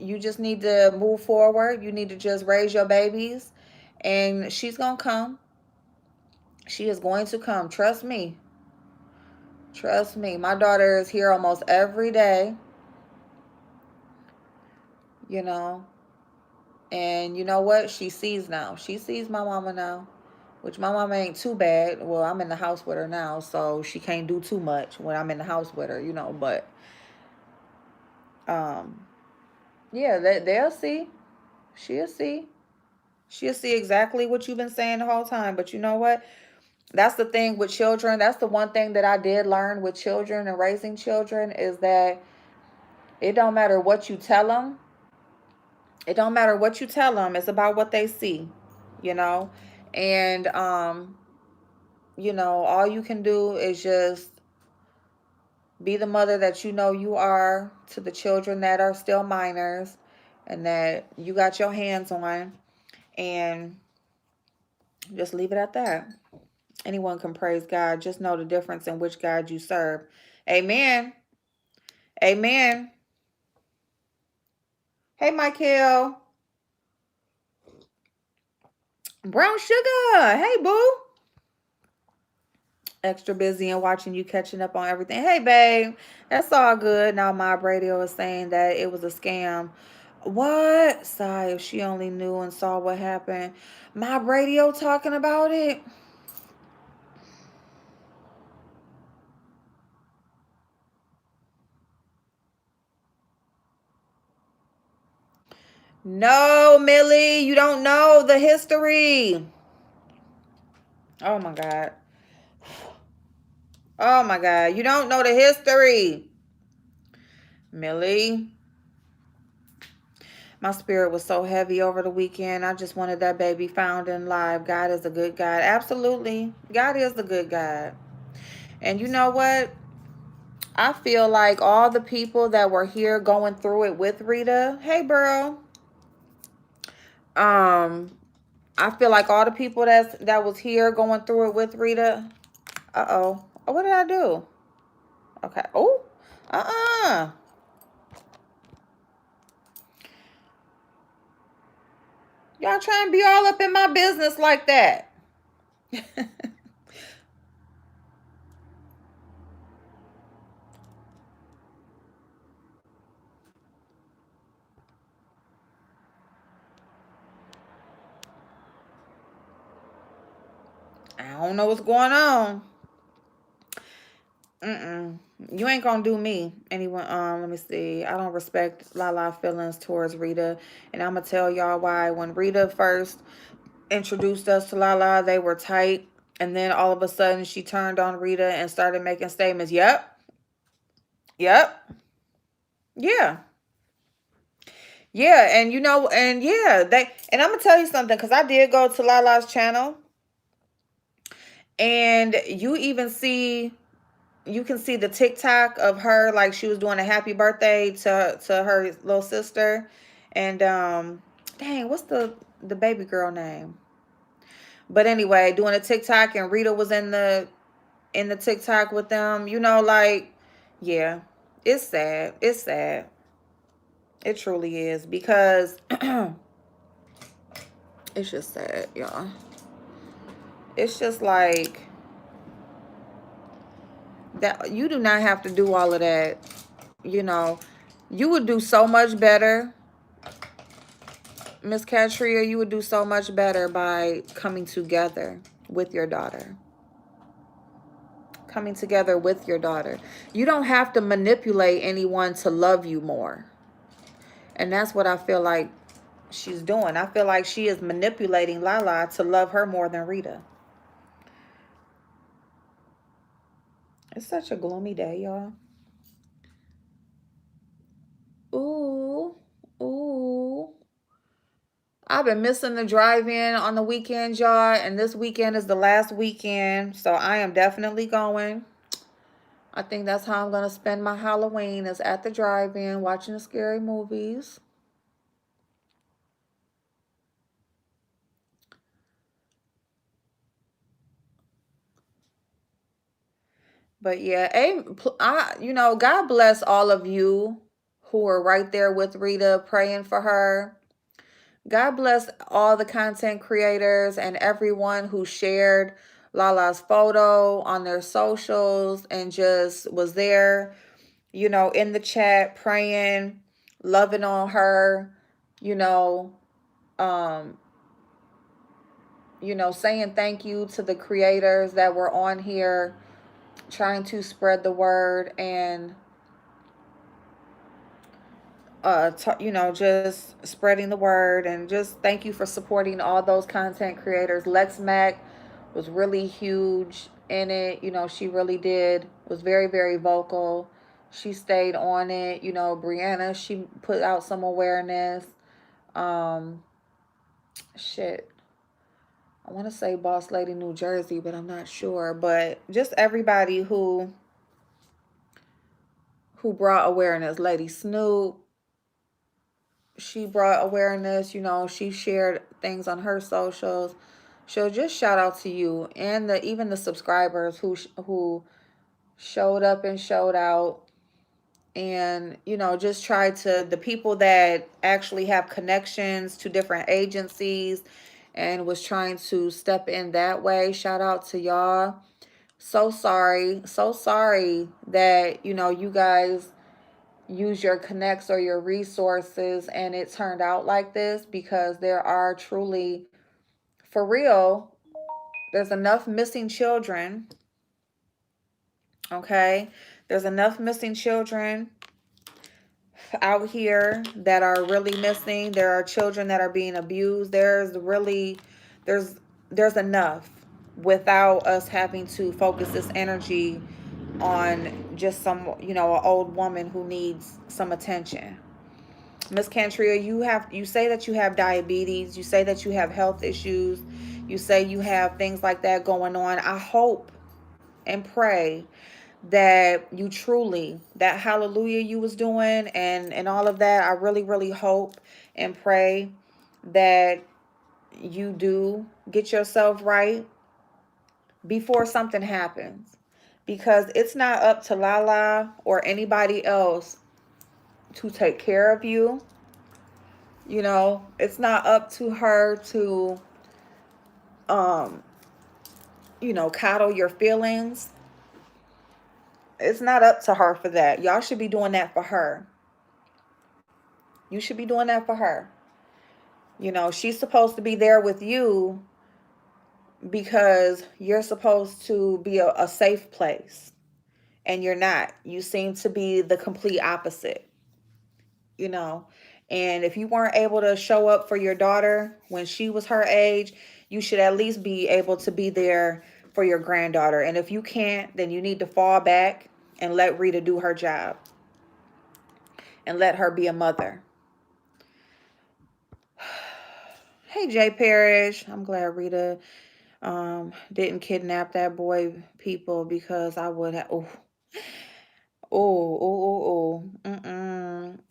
You just need to move forward. You need to just raise your babies and she's going to come. She is going to come. Trust me. Trust me. My daughter is here almost every day, you know. And you know what? She sees now. She sees my mama now, which my mama ain't too bad. Well, I'm in the house with her now, so she can't do too much when I'm in the house with her, but um yeah, they'll see. She'll see. She'll see exactly what you've been saying the whole time. But you know what? That's the thing with children. That's the one thing that I did learn with children and raising children is that it don't matter what you tell them. It don't matter what you tell them. It's about what they see, you know. And all you can do is just be the mother that you know you are to the children that are still minors and that you got your hands on, and just leave it at that. Anyone can praise God. Just know the difference in which God you serve. Amen. Amen. Hey, Michael. Brown sugar. Hey, boo. Extra busy and watching you catching up on everything. Hey, babe. That's all good. Now, Mob Radio is saying that it was a scam. What? Sigh, if she only knew and saw what happened. Mob Radio talking about it. No, Millie, you don't know the history. Oh my God. Oh my God. You don't know the history. Millie. My spirit was so heavy over the weekend. I just wanted that baby found and live. God is a good God. Absolutely. God is the good God. And you know what? I feel like all the people that were here going through it with Rita. Hey, bro. Um, I feel like all the people that was here going through it with Rita. Uh-oh. Oh, what did I do? Okay. Oh. Uh-uh. Y'all trying to be all up in my business like that. I don't know what's going on. Mm-mm. You ain't gonna do me. Anyone, let me see. I don't respect Lala feelings towards Rita. And I'm gonna tell y'all why. When Rita first introduced us to Lala, they were tight. And then all of a sudden she turned on Rita and started making statements. Yep. Yep. Yeah. Yeah. And they and I'm gonna tell you something, because I did go to Lala's channel, and you can see the TikTok of her, like she was doing a happy birthday to her little sister. And dang, what's the baby girl name? But anyway, doing a TikTok, and Rita was in the TikTok with them. Like, yeah, it's sad. It's sad. It truly is, because it's just sad, y'all. It's just like that. You do not have to do all of that. You know, you would do so much better, Miss Katreia. You would do so much better by coming together with your daughter. Coming together with your daughter. You don't have to manipulate anyone to love you more. And that's what I feel like she's doing. I feel like she is manipulating Lala to love her more than Rita. It's such a gloomy day, y'all. Ooh, ooh. I've been missing the drive-in on the weekends, y'all, and this weekend is the last weekend, so I am definitely going. I think that's how I'm gonna spend my Halloween, is at the drive-in watching the scary movies. But yeah, God bless all of you who are right there with Rita praying for her. God bless all the content creators and everyone who shared Lala's photo on their socials and just was there, in the chat praying, loving on her, you know, um, saying thank you to the creators that were on here trying to spread the word, and just spreading the word, and just thank you for supporting all those content creators. Lex Mac was really huge in it. She really did, was very, very vocal. She stayed on it. Brianna, she put out some awareness. Um, shit. I want to say Boss Lady New Jersey, but I'm not sure. But just everybody who brought awareness. Lady Snoop, she brought awareness. She shared things on her socials. So just shout out to you, and even the subscribers who showed up and showed out, and just try to, the people that actually have connections to different agencies and was trying to step in that way. Shout out to y'all. So sorry that you guys use your connects or your resources and it turned out like this, because there are truly, for real, there's enough missing children. Okay, there's enough missing children out here that are really missing. There are children that are being abused. There's there's enough without us having to focus this energy on just some, an old woman who needs some attention. Miss Katreia, you say that you have diabetes, you say that you have health issues, you say you have things like that going on. I hope and pray that you truly, that hallelujah you was doing and all of that, I really, really hope and pray that you do get yourself right before something happens. Because it's not up to Lala or anybody else to take care of you. It's not up to her to um, coddle your feelings. It's not up to her for that. Y'all should be doing that for her. You should be doing that for her. She's supposed to be there with you because you're supposed to be a safe place. And you're not. You seem to be the complete opposite, you know. And if you weren't able to show up for your daughter when she was her age, you should at least be able to be there for your granddaughter. And if you can't, then you need to fall back and let Rita do her job and let her be a mother. Hey, Jay Parrish. I'm glad Rita didn't kidnap that boy, people, because I would have.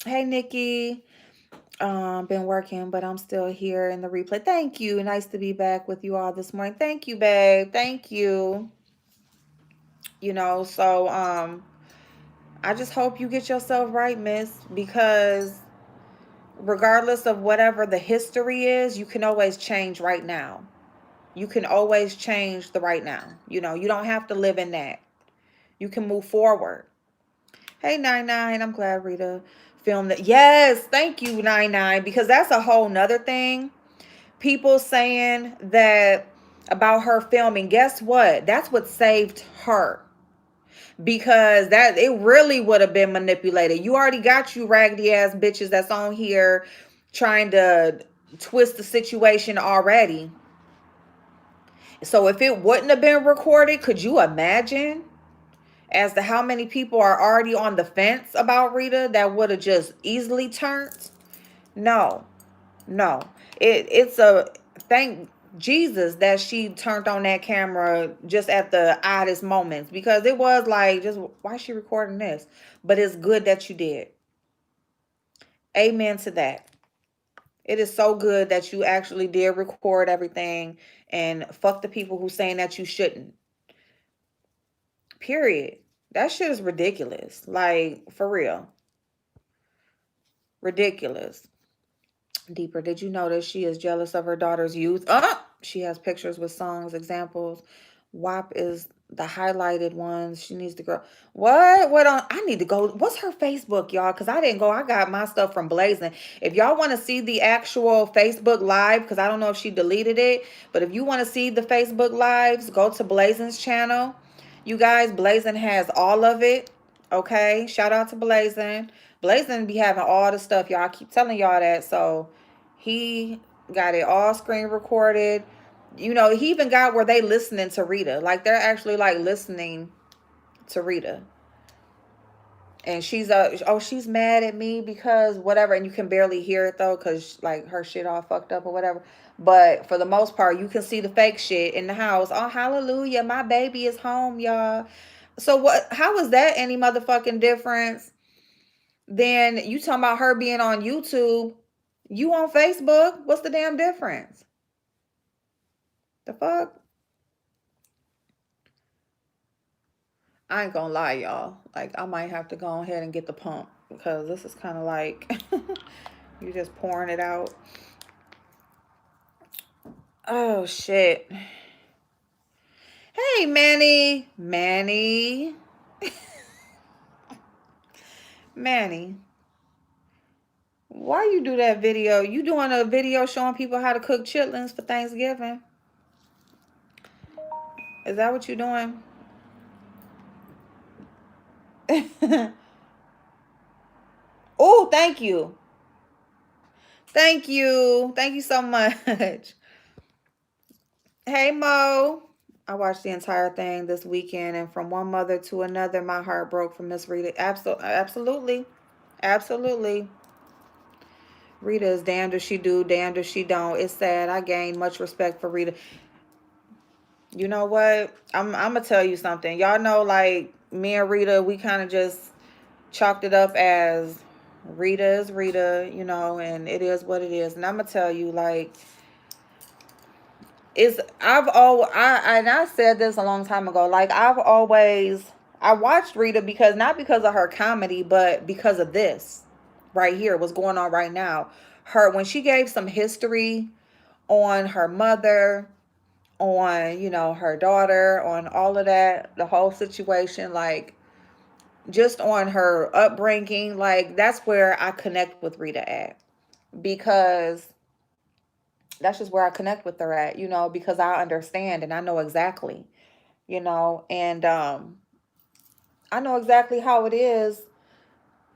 Hey, Nikki. Been working, but I'm still here in the replay. Thank you. Nice to be back with you all this morning. Thank you, babe. Thank you. So I just hope you get yourself right, miss, because regardless of whatever the history is, you can always change right now. You can always change the right now. You don't have to live in that. You can move forward. Hey, 99. I'm glad Rita filmed that. Yes, thank you, 99, because that's a whole nother thing. People saying that about her filming. Guess what? That's what saved her. Because that it really would have been manipulated. You already got you raggedy ass bitches that's on here trying to twist the situation already. So if it wouldn't have been recorded, could you imagine as to how many people are already on the fence about Rita that would have just easily turned? No. No. It's a thank Jesus that she turned on that camera just at the oddest moments, because it was like, just why is she recording this? But it's good that you did. Amen to that. It is so good that you actually did record everything, and fuck the people who saying that you shouldn't. Period. That shit is ridiculous. Like, for real. Ridiculous. Deeper, did you notice she is jealous of her daughter's youth? She has pictures with songs, examples. WAP is the highlighted ones. She needs to grow. What on? I need to go. What's her Facebook, y'all? Because I didn't go. I got my stuff from Blazing. If y'all want to see the actual Facebook Live, because I don't know if she deleted it, but if you want to see the Facebook Lives, go to Blazing's channel. You guys, Blazing has all of it. Okay? Shout out to Blazing. Blazing be having all the stuff, y'all. I keep telling y'all that. So he got it all screen recorded. He even got where they listening to Rita. Like, they're actually like listening to Rita. And she's she's mad at me because whatever. And you can barely hear it though, because like her shit all fucked up or whatever. But for the most part, you can see the fake shit in the house. Oh, hallelujah, my baby is home, y'all. So how is that any motherfucking difference than you talking about her being on YouTube? You on Facebook? What's the damn difference? The fuck? I ain't gonna lie, y'all. Like, I might have to go ahead and get the pump, because this is kind of like you just pouring it out. Oh, shit. Hey, Manny. Manny. Why you do that video? You doing a video showing people how to cook chitlins for Thanksgiving? Is that what you doing? Oh, thank you. Thank you. Thank you so much. Hey, Mo. I watched the entire thing this weekend, and from one mother to another, my heart broke from Miss Rita. Absolutely. Absolutely. Rita is damned if she do, damned if she don't. It's sad. I gained much respect for Rita. You know what? I'm gonna tell you something. Y'all know, like me and Rita, we kind of just chalked it up as Rita is Rita, and it is what it is. And I'm gonna tell you, like, it's I've always I said this a long time ago. Like I watched Rita because not because of her comedy, but because of this right here, what's going on right now. Her when she gave some history on her mother, on her daughter, on all of that, the whole situation, like just on her upbringing, like that's where I connect with Rita at, because that's just where I connect with her at, because I understand and I know exactly, and I know exactly how it is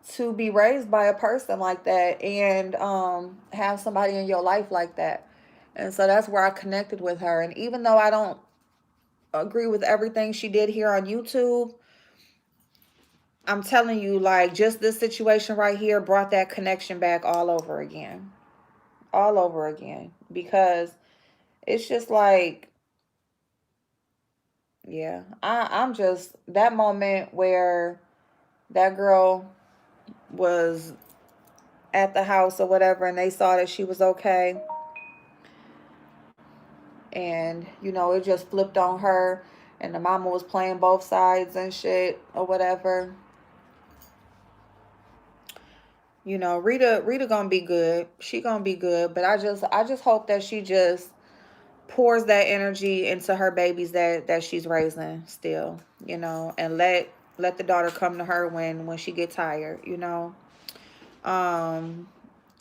to be raised by a person like that, and have somebody in your life like that. And so that's where I connected with her. And even though I don't agree with everything she did here on YouTube, I'm telling you, like, just this situation right here brought that connection back all over again. All over again. Because it's just like, yeah, I'm just, that moment where that girl was at the house or whatever, and they saw that she was okay, and it just flipped on her, and the mama was playing both sides and shit or whatever. Rita gonna be good. She gonna be good, but I just hope that she just pours that energy into her babies that she's raising still, and let the daughter come to her when she get tired. um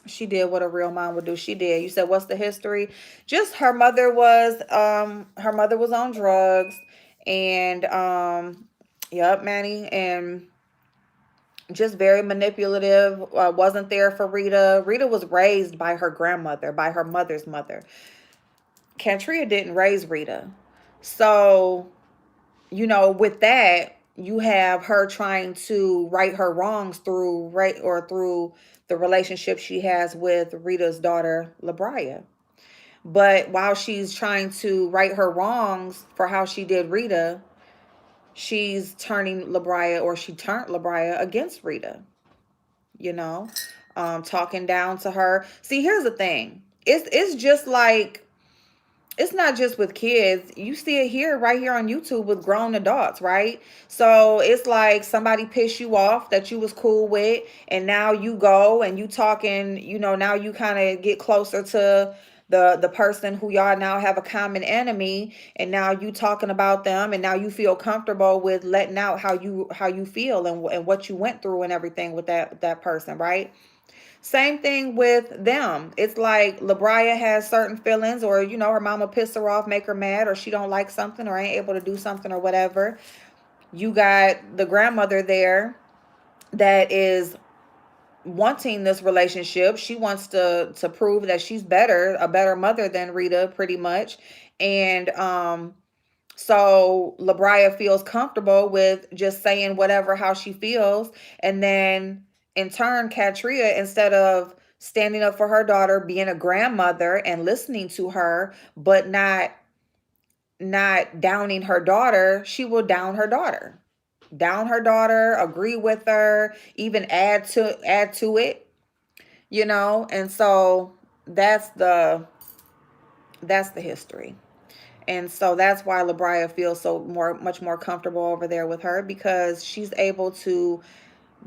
she did what a real mom would do. She did. You said, what's the history? Just her mother was on drugs, and yep, Manny, and just very manipulative. Wasn't there for Rita. Rita was raised by her grandmother, by her mother's mother. Katreia didn't raise Rita. So, with that, you have her trying to right her wrongs through the relationship she has with Rita's daughter, Labria. But while she's trying to right her wrongs for how she did Rita, she's turning Labria, or she turned Labria against Rita, you know, talking down to her. See, here's the thing. It's just like, it's not just with kids. You see it here, right here on YouTube, with grown adults, right? So it's like somebody pissed you off that you was cool with, and now you go and you talking, now you kind of get closer to the person who y'all now have a common enemy, and now you talking about them, and now you feel comfortable with letting out how you feel, and what you went through and everything with that person, right? Same thing with them. It's like Labria has certain feelings, or her mama pissed her off, make her mad, or she don't like something, or ain't able to do something, or whatever. You got the grandmother there that is wanting this relationship. She wants to prove that she's a better mother than Rita, pretty much. And so Labria feels comfortable with just saying whatever, how she feels. And then in turn, Katreia, instead of standing up for her daughter, being a grandmother and listening to her, but not downing her daughter, she will down her daughter. Down her daughter, agree with her, even add to it. And so that's the history. And so that's why Labria feels much more comfortable over there with her, because she's able to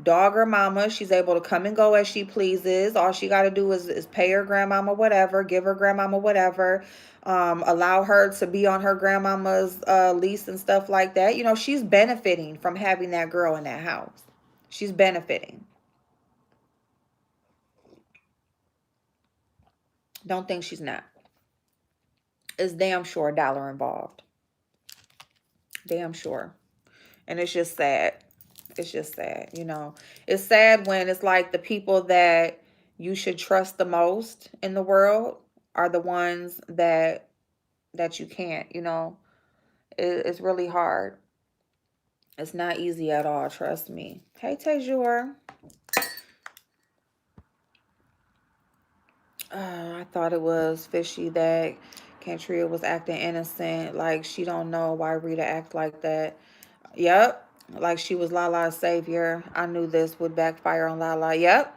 dog her mama. She's able to come and go as she pleases. All she got to do is pay her grandmama whatever, give her grandmama whatever, allow her to be on her grandmama's lease and stuff like that. She's benefiting from having that girl in that house. She's benefiting. Don't think she's not. It's damn sure a dollar involved. Damn sure. And it's just sad. It's just sad, you know. It's sad when it's like the people that you should trust the most in the world are the ones that you can't, you know. It's really hard. It's not easy at all, trust me. Hey, Tejur. I thought it was fishy that Katreia was acting innocent. Like, she don't know why Rita act like that. Yep. Like she was Lala's savior. I knew this would backfire on Lala. Yep.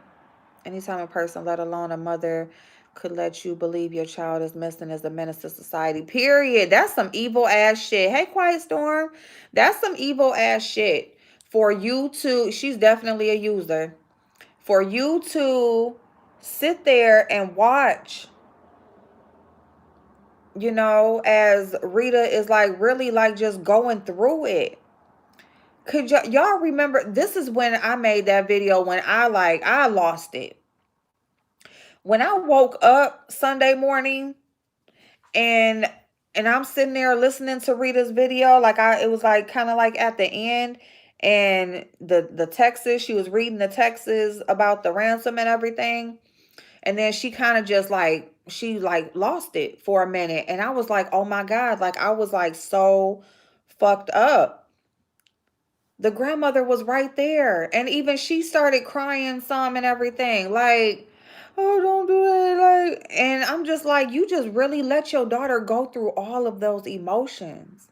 Anytime a person, let alone a mother, could let you believe your child is missing is a menace to society. Period. That's some evil ass shit. Hey, Quiet Storm. That's some evil ass shit. For you to, she's definitely a user. For you to sit there and watch, you know, as Rita is like really like just going through it. Could y'all remember, this is when I made that video when I lost it. When I woke up Sunday morning and I'm sitting there listening to Rita's video, like it was like kind of like at the end, and the texts, she was reading the texts about the ransom and everything, and then she kind of just like she like lost it for a minute, and I was like, oh my God, like I was like so fucked up. The grandmother was right there. And even she started crying some and everything. Like, oh, don't do that. Like, and I'm just like, you just really let your daughter go through all of those emotions.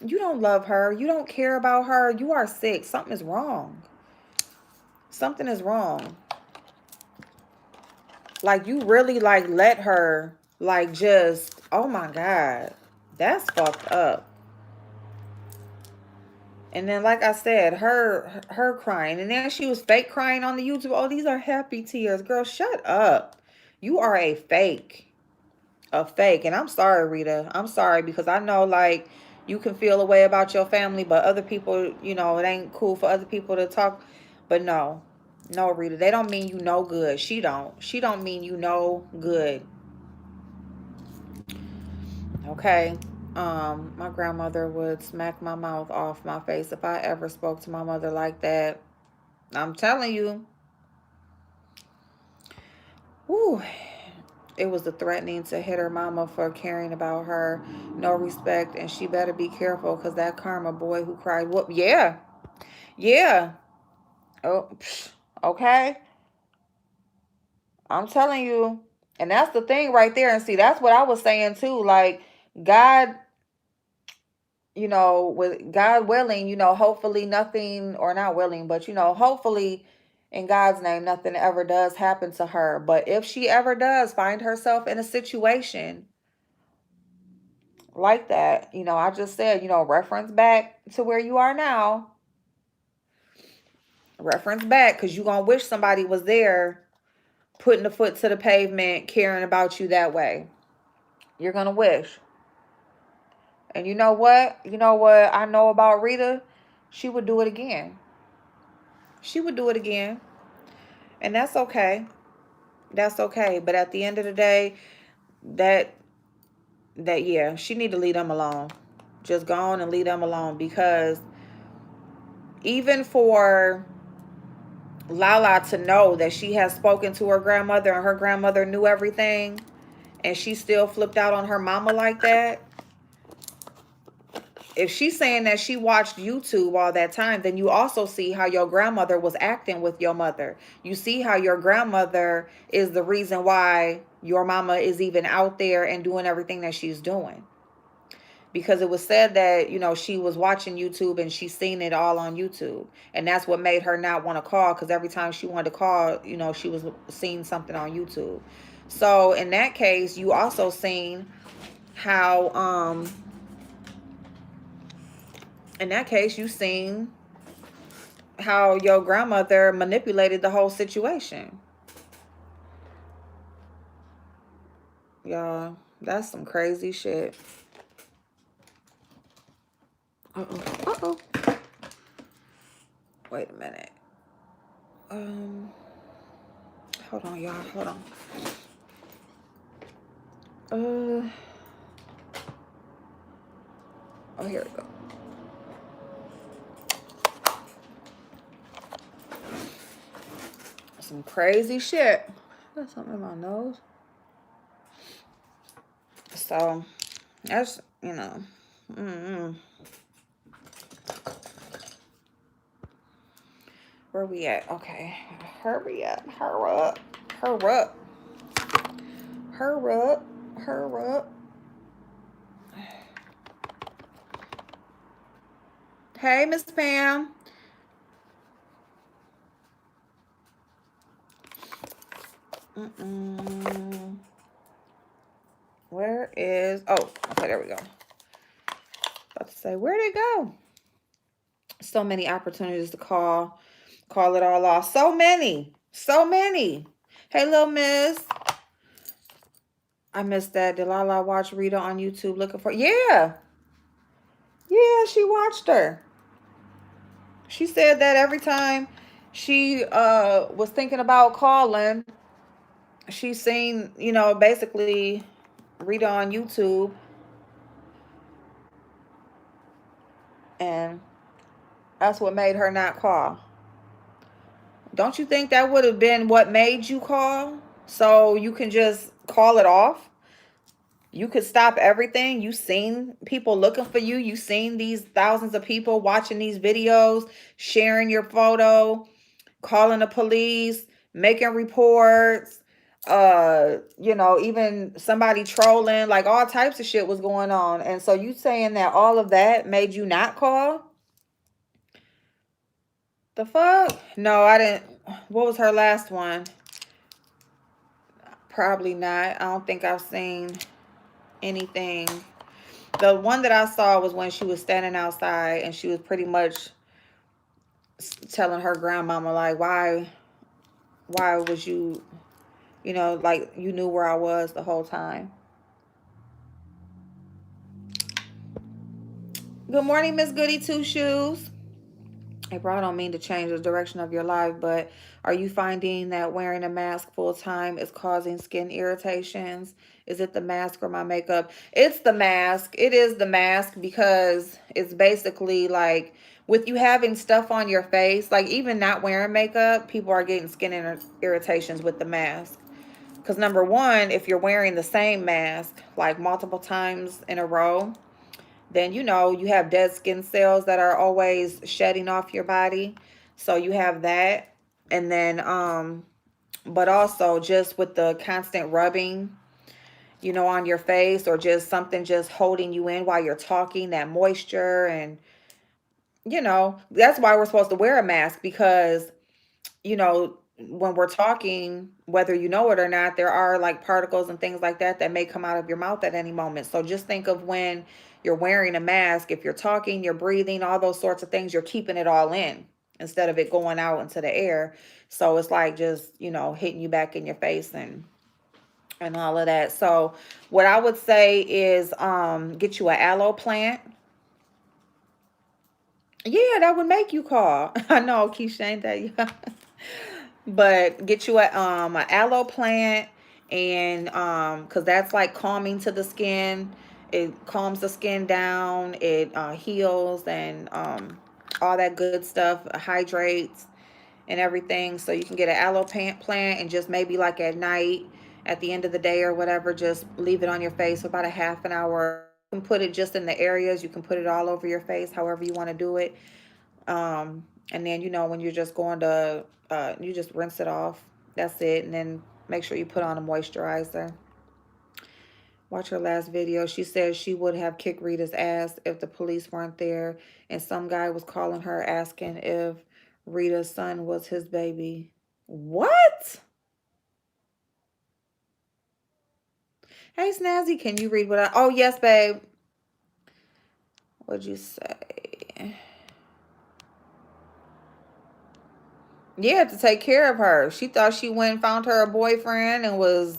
You don't love her. You don't care about her. You are sick. Something is wrong. Something is wrong. Like, you really like let her like just, oh my God. That's fucked up. And then, like I said, her crying, and then she was fake crying on the YouTube. Oh, these are happy tears, girl. Shut up. You are a fake. And I'm sorry, Rita. I'm sorry because I know like you can feel a way about your family, but other people, you know, it ain't cool for other people to talk. But no, no, Rita. They don't mean you no good. She don't. She don't mean you no good. Okay. My grandmother would smack my mouth off my face if I ever spoke to my mother like that. I'm telling you. Whew. It was the threatening to hit her mama for caring about her. No respect. And she better be careful because that karma boy who cried, whoop. Yeah. Yeah. Oh, okay. I'm telling you. And that's the thing right there. And see, that's what I was saying too. Like, God, you know, with God willing, you know, hopefully nothing, or not willing, but, you know, hopefully in God's name, nothing ever does happen to her. But if she ever does find herself in a situation like that, you know, I just said, you know, reference back to where you are now. Reference back because you're going to wish somebody was there putting the foot to the pavement, caring about you that way. You're going to wish. And you know what? You know what I know about Rita? She would do it again. She would do it again. And that's okay. That's okay. But at the end of the day, that yeah, she need to leave them alone. Just go on and leave them alone, because even for Lala to know that she has spoken to her grandmother and her grandmother knew everything, and she still flipped out on her mama like that. If she's saying that she watched YouTube all that time, then you also see how your grandmother was acting with your mother. You see how your grandmother is the reason why your mama is even out there and doing everything that she's doing. Because it was said that, you know, she was watching YouTube and she seen it all on YouTube. And that's what made her not want to call, because every time she wanted to call, you know, she was seeing something on YouTube. So in that case, you also seen how, in that case, you seen how your grandmother manipulated the whole situation. Y'all, that's some crazy shit. Uh-oh. Uh-oh. Wait a minute. Hold on, y'all. Hold on. Oh, here we go. Some crazy shit. Got something in my nose. So that's, mm, where we at? Okay, hurry up, hurry up, hurry up, hurry up, hurry up. Hey, Miss Pam. Mm-mm. Where is? Oh, okay, there we go. About to say, where'd it go? So many opportunities to call it all off. So many, so many. Hey, little miss. I missed that. Did Lala watch Rita on YouTube looking for? Yeah, yeah. She watched her. She said that every time she was thinking about calling, she seen, basically Rita on YouTube, and that's what made her not call. Don't you think that would have been what made you call? So you can just call it off? You could stop everything. You seen people looking for you. You seen these thousands of people watching these videos, sharing your photo, calling the police, making reports, even somebody trolling, like all types of shit was going on. And so you saying that all of that made you not call? The fuck? No, I didn't. What was her last one? Probably not. I don't think I've seen anything. The one that I saw was when she was standing outside and she was pretty much telling her grandmama, like, why was you, like you knew where I was the whole time. Good morning, Miss Goody Two Shoes. April, I don't mean to change the direction of your life, but are you finding that wearing a mask full time is causing skin irritations? Is it the mask or my makeup? It's the mask. It is the mask because it's basically like with you having stuff on your face, like even not wearing makeup, people are getting skin irritations with the mask. Because number one, if you're wearing the same mask like multiple times in a row, then you have dead skin cells that are always shedding off your body. So you have that. And then but also just with the constant rubbing, on your face, or just something just holding you in while you're talking, that moisture. And that's why we're supposed to wear a mask, because when we're talking, whether you know it or not, there are like particles and things like that that may come out of your mouth at any moment. So just think of when you're wearing a mask, if you're talking, you're breathing, all those sorts of things, you're keeping it all in instead of it going out into the air. So it's like just, hitting you back in your face and all of that. So what I would say is get you an aloe plant. Yeah, that would make you call. I know, Keisha, ain't that? Yeah. But get you a aloe plant, and because that's like calming to the skin. It calms the skin down. It heals and all that good stuff, hydrates and everything. So you can get an aloe plant and just maybe like at night, at the end of the day or whatever, just leave it on your face for about a half an hour. You can put it just in the areas. You can put it all over your face, however you want to do it. And then when you're just going to you just rinse it off. That's it. And then make sure you put on a moisturizer. Watch her last video. She said she would have kicked Rita's ass if the police weren't there, and some guy was calling her asking if Rita's son was his baby. What? Hey Snazzy, can you read what I? Oh yes, babe. What'd you say? Yeah, to take care of her. She thought she went and found her a boyfriend and was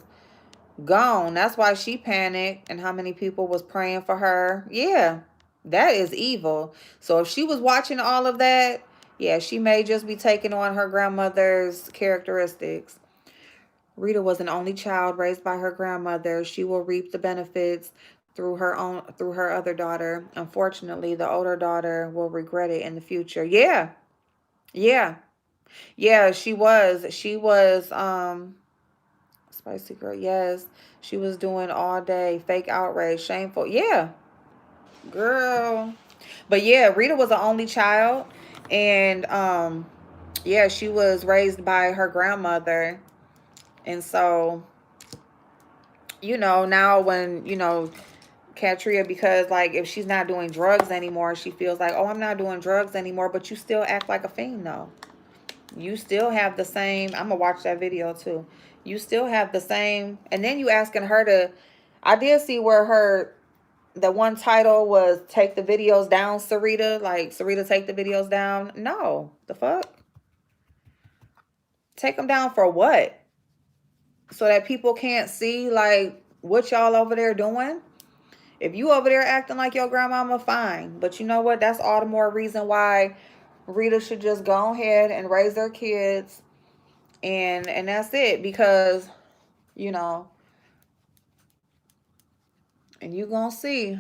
gone. That's why she panicked, and how many people was praying for her. Yeah, that is evil. So if she was watching all of that, yeah, she may just be taking on her grandmother's characteristics. Rita was an only child raised by her grandmother. She will reap the benefits through her other daughter. Unfortunately, the older daughter will regret it in the future. Yeah. Yeah. Yeah, she was. She was spicy girl. Yes. She was doing all day fake outrage, shameful. Yeah, girl. But yeah, Rita was the only child, and yeah, she was raised by her grandmother. And so, now when, Katreia, because like if she's not doing drugs anymore, she feels like, oh, I'm not doing drugs anymore, but you still act like a fiend though. You still have the same. I'm gonna watch that video too. You still have the same, and then you asking her to. I did see where the one title was take the videos down, Sarita. Like Sarita, take the videos down. No, the fuck. Take them down for what? So that people can't see like what y'all over there doing. If you over there acting like your grandmama, fine. But you know what? That's all the more reason why Rita should just go ahead and raise her kids, and that's it. Because you know, and you gonna see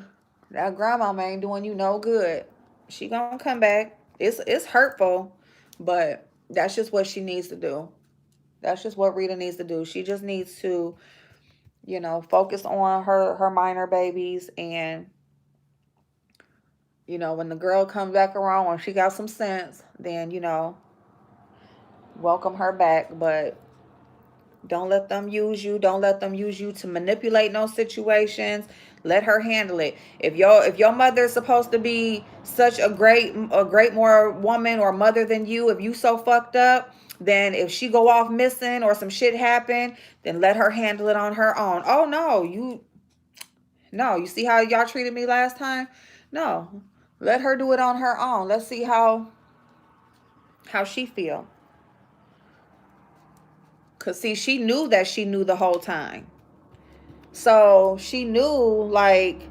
that grandmama ain't doing you no good. She gonna come back. It's hurtful, but that's just what she needs to do. That's just what Rita needs to do. She just needs to, focus on her minor babies, and when the girl comes back around, when she got some sense, then welcome her back. But don't let them use you. Don't let them use you to manipulate no situations. Let her handle it. If your mother is supposed to be such a great more woman or mother than you, if you so fucked up, then if she go off missing or some shit happen, then let her handle it on her own. Oh no, you see how y'all treated me last time? No. Let her do it on her own. Let's see how she feel. Cause see, she knew that she knew the whole time. So she knew like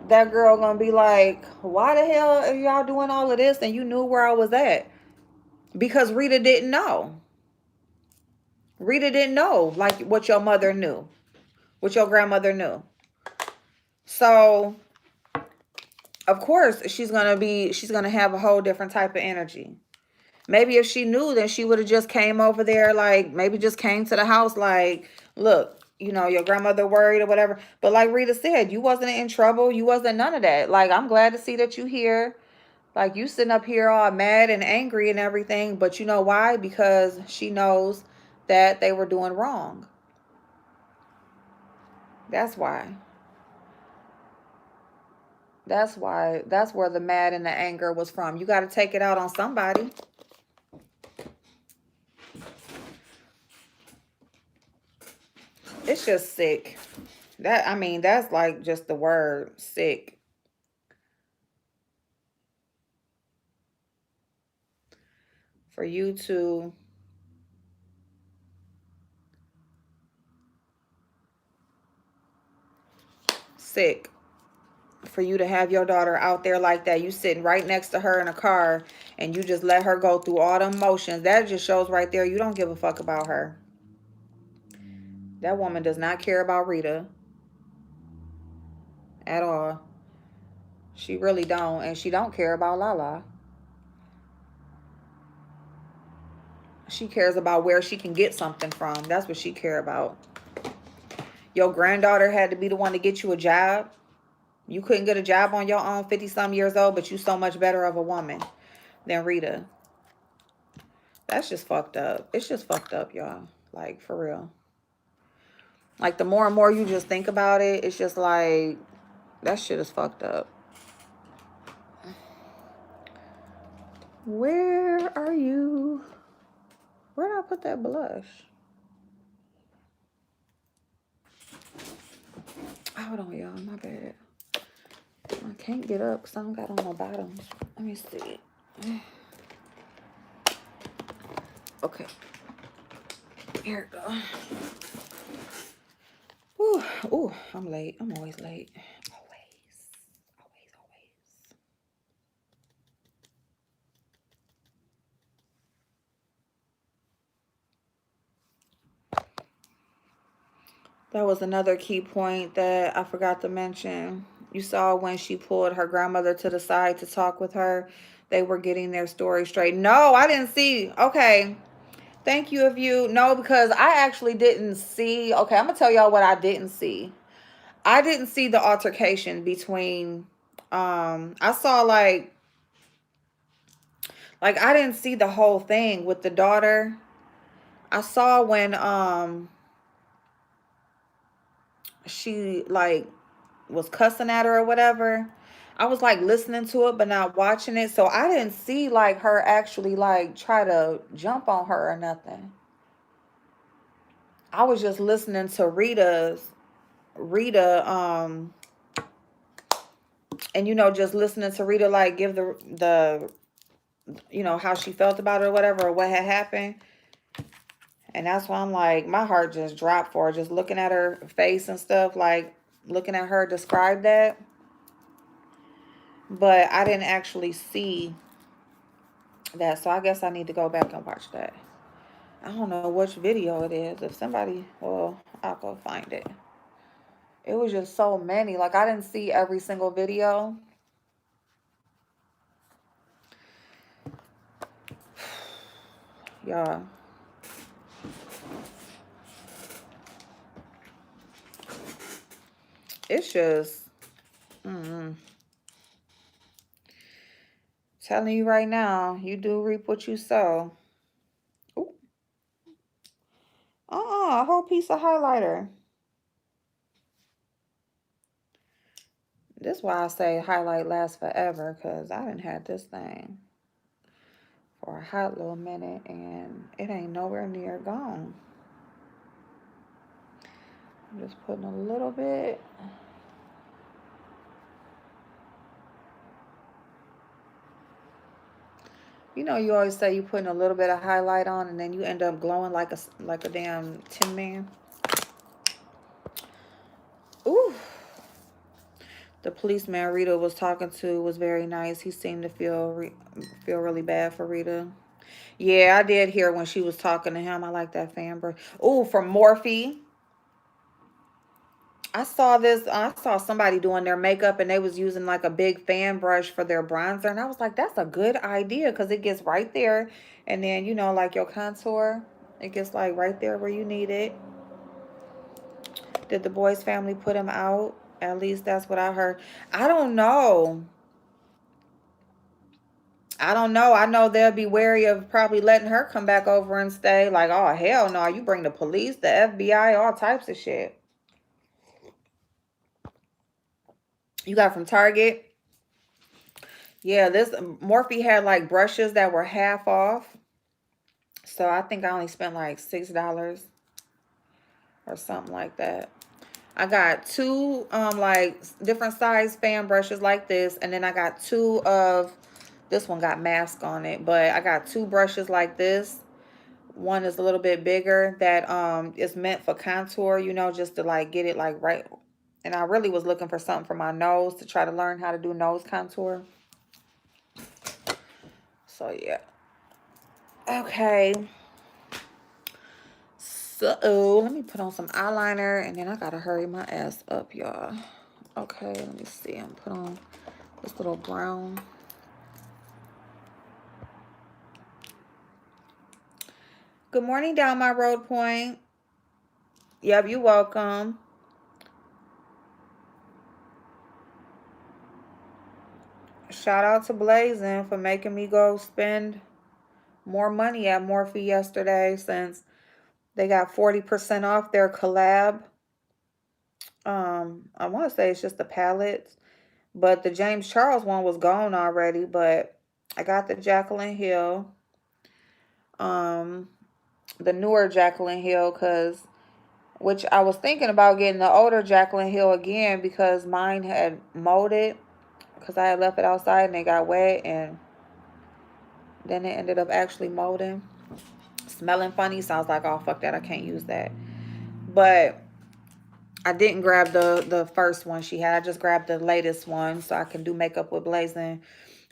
that girl gonna be like, why the hell are y'all doing all of this? And you knew where I was at. Because Rita didn't know. Rita didn't know like what your mother knew, what your grandmother knew. So of course she's gonna have a whole different type of energy. Maybe if she knew, then she would have just came over there, like maybe just came to the house like, look, your grandmother worried or whatever. But like Rita said, you wasn't in trouble. You wasn't none of that. Like, I'm glad to see that you here. Like, you sitting up here all mad and angry and everything. But you know why? Because she knows that they were doing wrong. That's why. That's why. That's where the mad and the anger was from. You got to take it out on somebody. It's just sick. That's like just the word sick. For you to sick. For you to have your daughter out there like that, you sitting right next to her in a car, and you just let her go through all the emotions. That just shows right there you don't give a fuck about her. That woman does not care about Rita at all. She really don't, and she don't care about Lala. She cares about where she can get something from. That's what she care about. Your granddaughter had to be the one to get you a job. You couldn't get a job on your own, 50 some years old, but you so much better of a woman than Rita. That's just fucked up. It's just fucked up, y'all. Like, for real. Like, the more and more you just think about it, it's just like, that shit is fucked up. Where are you? Where did I put that blush? Hold on, y'all. My bad. I can't get up because I don't got on my bottoms. Let me see. Okay. Here it go. Ooh, ooh, I'm late. I'm always late. Always. Always, always. That was another key point that I forgot to mention. You saw when she pulled her grandmother to the side to talk with her. They were getting their story straight. No, I didn't see. Okay. Thank you of you. No, because I actually didn't see. Okay, I'm gonna tell y'all what I didn't see. I didn't see the altercation between I saw like I didn't see the whole thing with the daughter. I saw when she like was cussing at her or whatever. I was like listening to it but not watching it. So I didn't see like her actually like try to jump on her or nothing. I was just listening to Rita and just listening to Rita like give the how she felt about it or whatever or what had happened. And that's why I'm like, my heart just dropped for her, just looking at her face and stuff, like looking at her describe that. But I didn't actually see that, so I guess I need to go back and watch that. I don't know which video it is. If somebody, well, I'll go find it. It was just so many. Like, I didn't see every single video. Yeah. It's just, telling you right now, you do reap what you sow. Ooh. A whole piece of highlighter. This is why I say highlight lasts forever, because I done had this thing for a hot little minute and it ain't nowhere near gone. I'm just putting a little bit. You always say you putting a little bit of highlight on and then you end up glowing like a damn Tin Man. Ooh. The policeman Rita was talking to was very nice. He seemed to feel really bad for Rita. Yeah, I did hear when she was talking to him. I like that fan brush. Ooh, from Morphe. I saw somebody doing their makeup and they was using like a big fan brush for their bronzer. And I was like, that's a good idea because it gets right there. And then, like your contour, it gets like right there where you need it. Did the boy's family put him out? At least that's what I heard. I don't know. I don't know. I know they'll be wary of probably letting her come back over and stay. Like, oh, hell no. You bring the police, the FBI, all types of shit. You got from Target. Yeah, this Morphe had like brushes that were half off. So I think I only spent like $6 or something like that. I got two like different size fan brushes like this, and then I got two of this one got mask on it, but I got two brushes like this. One is a little bit bigger that is meant for contour, just to like get it like right. And I really was looking for something for my nose to try to learn how to do nose contour. So yeah. Okay. So let me put on some eyeliner and then I gotta hurry my ass up, y'all. Okay, let me see. I'm put on this little brown. Good morning, down my road point. Yep, you welcome. Shout out to Blazing for making me go spend more money at Morphe yesterday since they got 40% off their collab. I want to say it's just the palettes, but the James Charles one was gone already, but I got the Jaclyn Hill. The newer Jaclyn Hill, which I was thinking about getting the older Jaclyn Hill again because mine had molded because I had left it outside and it got wet and then it ended up actually molding, smelling funny. So I was like, oh, fuck that, I can't use that. But I didn't grab the first one she had. I just grabbed the latest one so I can do makeup with Blazing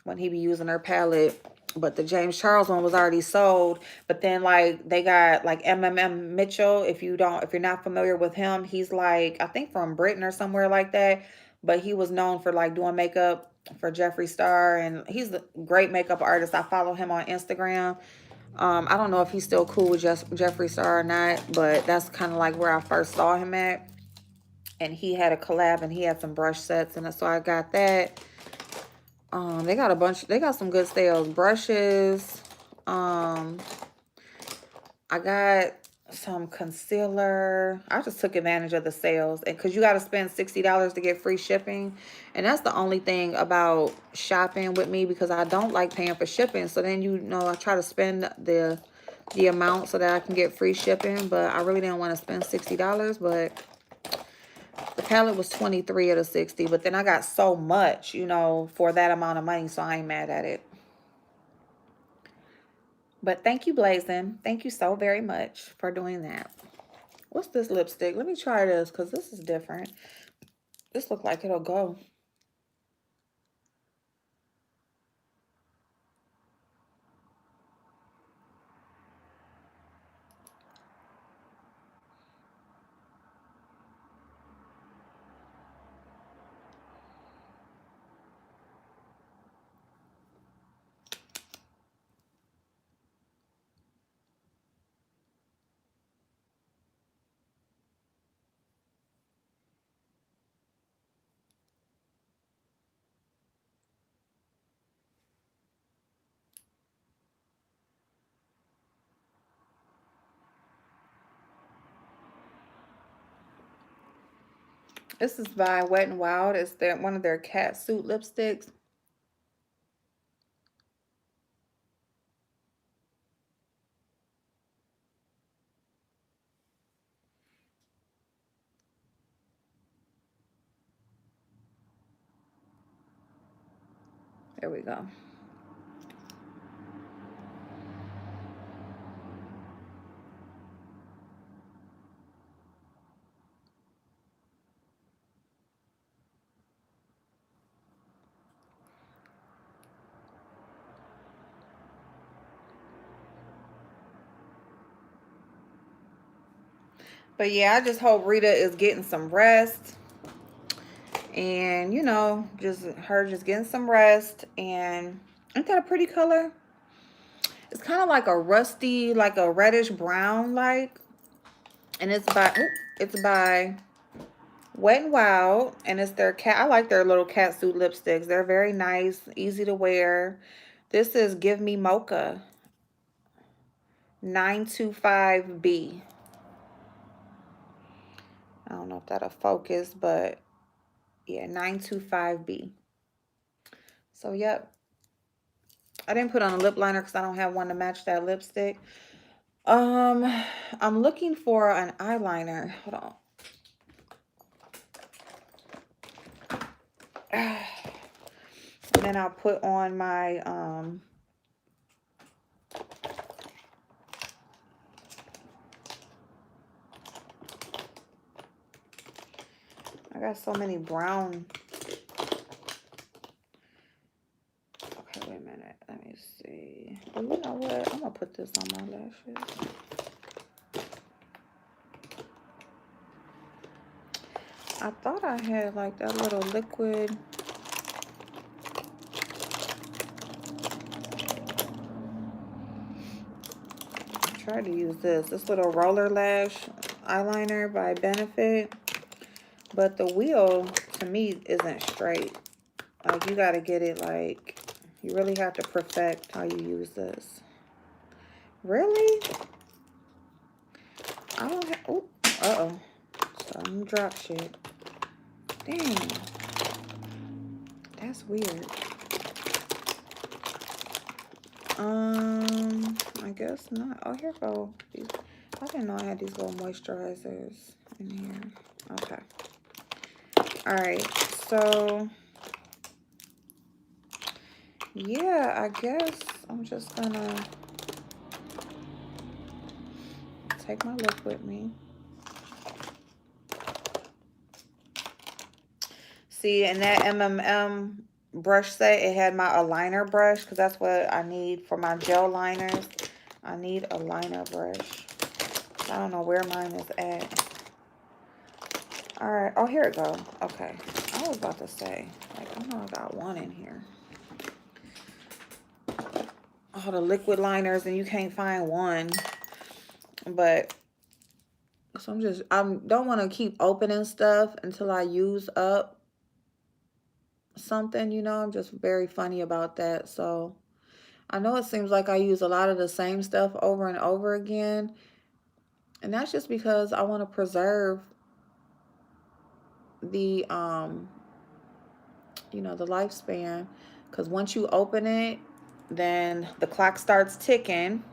when he be using her palette. But the James Charles one was already sold. But then like they got like M Mitchell. If you're not familiar with him, he's like I think from Britain or somewhere like that. but he was known for like doing makeup for Jeffree Star, and he's a great makeup artist. I follow him on Instagram. I don't know if he's still cool with Jeffree Star or not, but that's kind of like where I first saw him at. And he had a collab, and he had some brush sets, and so I got that. They got a bunch. They got some good sales. Brushes. I got some concealer. I just took advantage of the sales, and because you got to spend $60 to get free shipping, and that's the only thing about shopping with me, because I don't like paying for shipping. So then I try to spend the amount so that I can get free shipping, but I really didn't want to spend $60. But the palette was 23 of the 60, but then I got so much, for that amount of money, so I ain't mad at it. But thank you, Blazing. Thank you so very much for doing that. What's this lipstick? Let me try this, because this is different. This looks like it'll go. This is by Wet n Wild. It's one of their cat suit lipsticks. There we go. But yeah, I just hope Rita is getting some rest. And, just getting some rest. And ain't that a pretty color? It's kind of like a rusty, like a reddish brown like. And it's by Wet n Wild, and it's their cat. I like their little cat suit lipsticks. They're very nice, easy to wear. This is Give Me Mocha 925B. I don't know if that'll focus, but yeah, 925B. So, yep. I didn't put on a lip liner because I don't have one to match that lipstick. I'm looking for an eyeliner. Hold on. And then I'll put on my I got so many brown. Okay, wait a minute. Let me see. Oh, you know what? I'm gonna put this on my lashes. I thought I had like that little liquid. I tried to use this little roller lash eyeliner by Benefit, but the wheel to me isn't straight. Like, you gotta get it, like, you really have to perfect how you use this. Really? I don't have, oh, uh-oh. Some drop shit. Dang. That's weird. I guess not. Oh, here go. I didn't know I had these little moisturizers in here. Okay. All right. So, yeah, I guess I'm just gonna take my lip with me. See, in that MMM brush set, it had my aligner brush, because that's what I need for my gel liners. I need a liner brush. I don't know where mine is at. All right. Oh, here it goes. Okay. I I was about to say, like, I know I got one in here. All the liquid liners and you can't find one. But so I don't want to keep opening stuff until I use up something, you know. I'm just very funny about that. So I know it seems like I use a lot of the same stuff over and over again. And that's just because I want to preserve the you know, the lifespan. Because once you open it, then the clock starts ticking.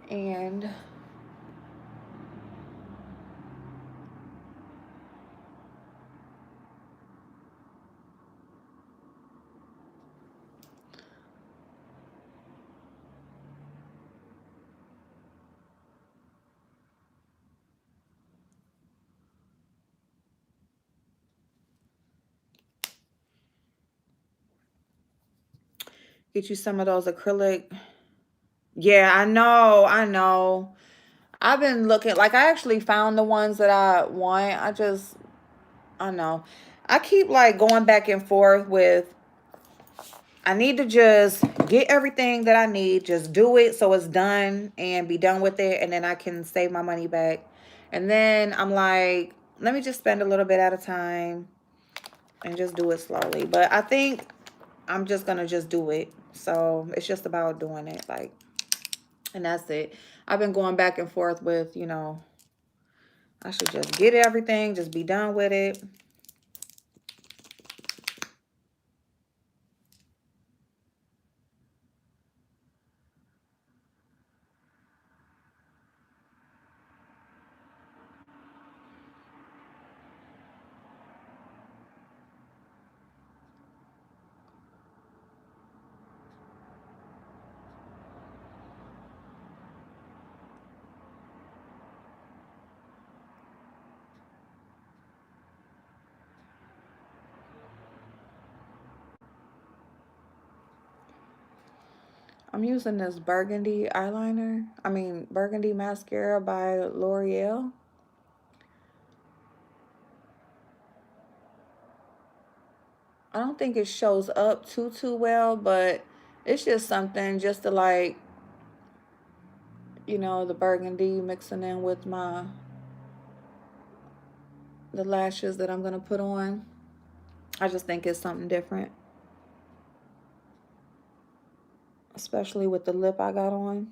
And get you some of those acrylic. Yeah, I know. I know. I've been looking, like, I actually found the ones that I want. I know. I keep like going back and forth with, I need to just get everything that I need, just do it so it's done and be done with it, and then I can save my money back. And then I'm like, let me just spend a little bit at a time and just do it slowly. But I think I'm just gonna just do it. So it's just about doing it, like, and that's it. I've been going back and forth with, you know, I should just get everything, just be done with it. I'm using this burgundy eyeliner. I mean, burgundy mascara by L'Oreal. I don't think it shows up too well, but it's just something just to, like, you know, the burgundy mixing in with the lashes that I'm going to put on. I just think it's something different, especially with the lip I got on.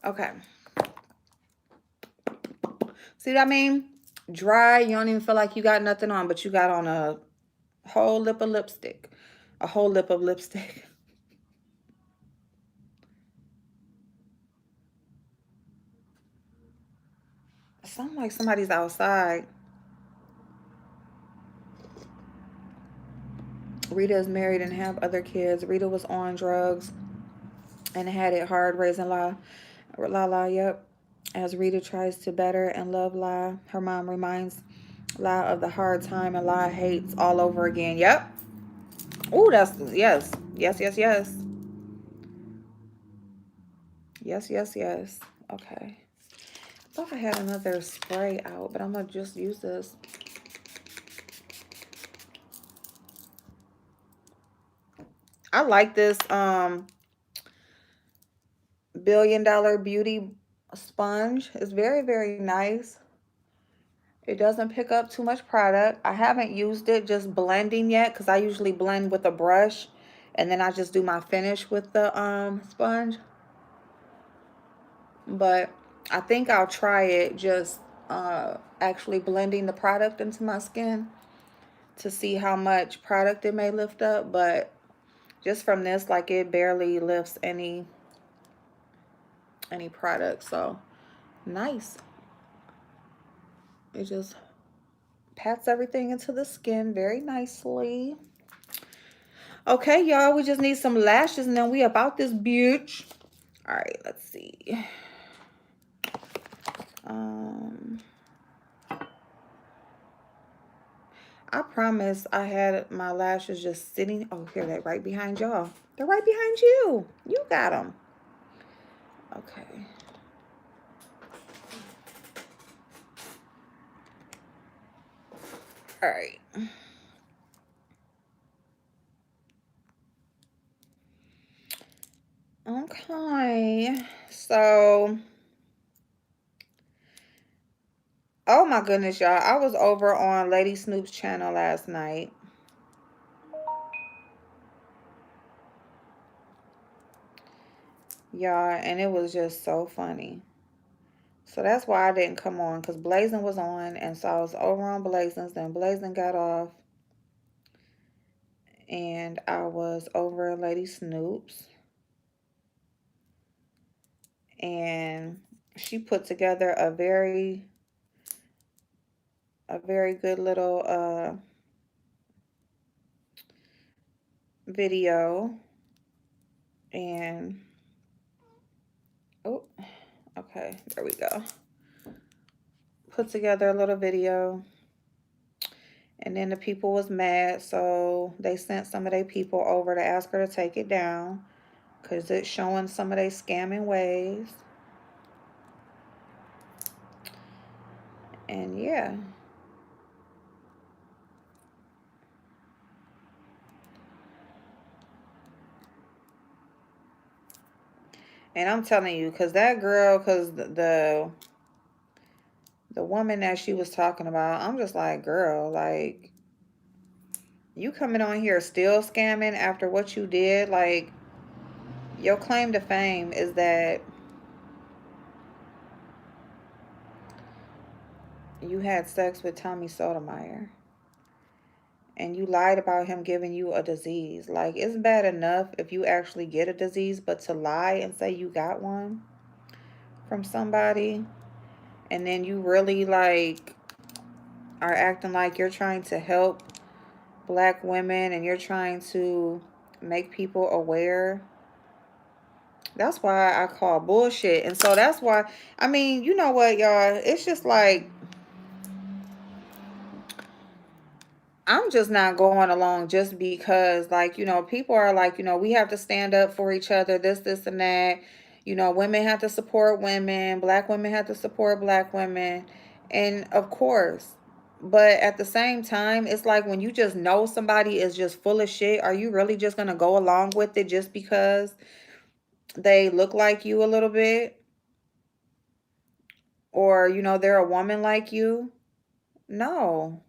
Okay. See what I mean? Dry, you don't even feel like you got nothing on, but you got on a whole lip of lipstick. A whole lip of lipstick. Sound like somebody's outside. Rita is married and have other kids. Rita was on drugs and had it hard raising La, yep. As Rita tries to better and love La, her mom reminds La of the hard time and La hates all over again. Yep. Oh, that's, yes. Yes, yes, yes. Yes, yes, yes. Okay. I thought I had another spray out, but I'm going to just use this. I like this $1 Billion Beauty sponge. It's very, very nice. It doesn't pick up too much product. I haven't used it just blending yet because I usually blend with a brush and then I just do my finish with the sponge. But I think I'll try it just actually blending the product into my skin to see how much product it may lift up. But just from this, like, it barely lifts any product. So nice. It just Pats everything into the skin very nicely. Okay, y'all, we just need some lashes and then we about this bitch. All right, let's see. I promise I had my lashes just sitting. Oh, here, they're right behind y'all. They're right behind you. You got them. Okay. All right. Okay. So, oh my goodness, y'all. I was over on Lady Snoop's channel last night. Y'all, and it was just so funny. So that's why I didn't come on, because Blazing was on, and so I was over on Blazing's. Then Blazing got off, and I was over at Lady Snoop's, and she put together a very good little video, and oh, okay, there we go. Put together a little video, and then the people was mad, so they sent some of their people over to ask her to take it down because it's showing some of their scamming ways. And yeah. And I'm telling you, because that girl, because the woman that she was talking about, I'm just like, girl, like, you coming on here still scamming after what you did? Like, your claim to fame is that you had sex with Tommy Sotomayor and you lied about him giving you a disease. Like, it's bad enough if you actually get a disease, but to lie and say you got one from somebody, and then you really, like, are acting like you're trying to help black women and you're trying to make people aware. That's why I call bullshit. And so that's why, I mean, you know what, y'all? It's just like, I'm just not going along just because, like, people are like, we have to stand up for each other, this, and that. Women have to support women, black women have to support black women. And of course, but at the same time, it's like when you just know somebody is just full of shit, are you really just going to go along with it just because they look like you a little bit? Or, they're a woman like you? No.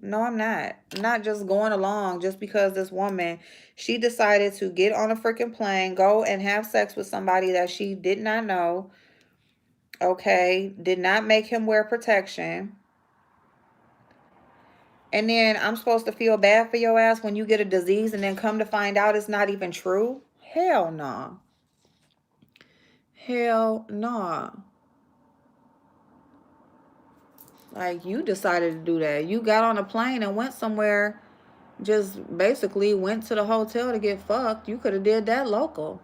No, I'm not. I'm not just going along just because this woman, she decided to get on a freaking plane, go and have sex with somebody that she did not know, okay, did not make him wear protection. And then I'm supposed to feel bad for your ass when you get a disease and then come to find out it's not even true? Hell no. Nah. Hell no. Nah. Like, you decided to do that. You got on a plane and went somewhere, just basically went to the hotel to get fucked. You could have did that local.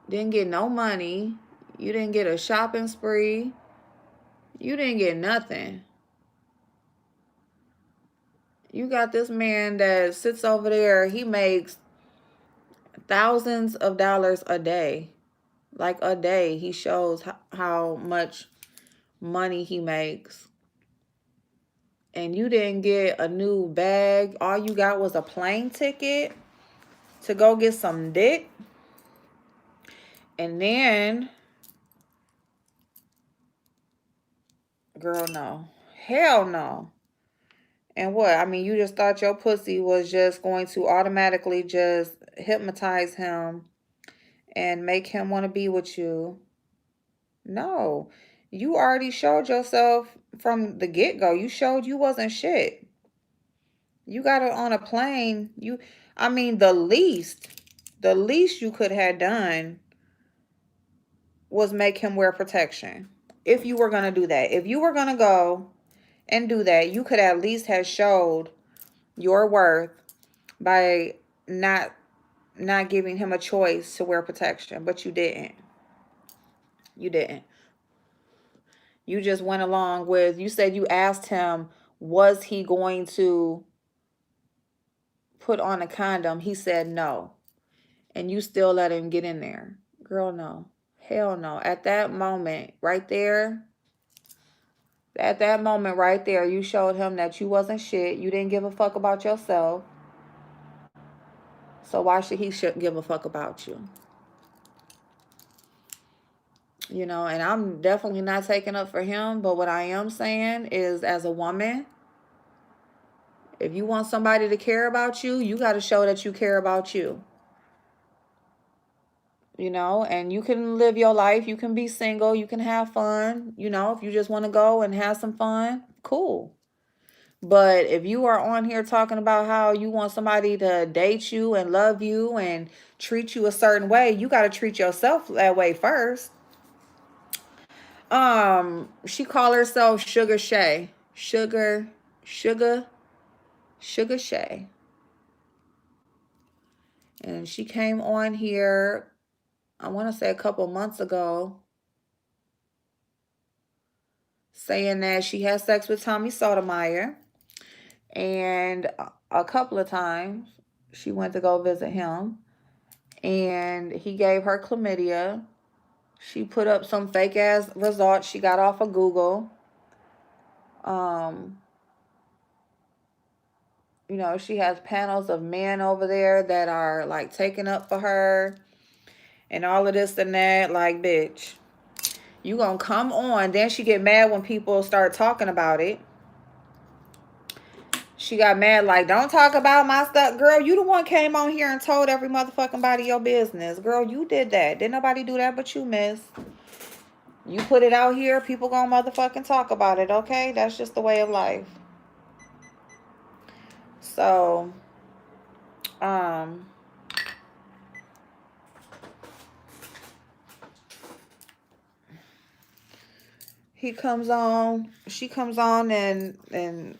Didn't get no money. You didn't get a shopping spree. You didn't get nothing. You got this man that sits over there. He makes thousands of dollars a day. Like a day, he shows how much money he makes. And you didn't get a new bag. All you got was a plane ticket to go get some dick. And then, girl, no. Hell no. And what? I mean, you just thought your pussy was just going to automatically just hypnotize him and make him want to be with you. No. You already showed yourself from the get-go. You showed you wasn't shit. You got it on a plane. I mean, the least you could have done was make him wear protection. if you were going to do that. If you were going to go and do that, you could at least have showed your worth by not giving him a choice to wear protection, but you didn't. You didn't. You just went along with, you said you asked him, was he going to put on a condom? He said no. And you still let him get in there. Girl, no. Hell no. At that moment right there, you showed him that you wasn't shit. You didn't give a fuck about yourself. So why should he give a fuck about you? You know, and I'm definitely not taking up for him, but what I am saying is, as a woman, if you want somebody to care about you, you got to show that you care about you. You know, and you can live your life. You can be single. You can have fun. You know, if you just want to go and have some fun, cool. But if you are on here talking about how you want somebody to date you and love you and treat you a certain way, you got to treat yourself that way first. She called herself Sugar Shay. Sugar Shay. And she came on here, I want to say a couple months ago, saying that she had sex with Tommy Sotomayor. And a couple of times she went to go visit him. And he gave her chlamydia. She put up some fake ass results she got off of Google. You know, she has panels of men over there that are like taking up for her and all of this and that. Like, bitch, you gonna come on. Then she get mad when people start talking about it. She got mad like, don't talk about my stuff. Girl, you the one came on here and told every motherfucking body your business. Girl, you did that. Didn't nobody do that but you, miss. You put it out here, people gonna motherfucking talk about it, okay? That's just the way of life. So, he comes on, she comes on, and then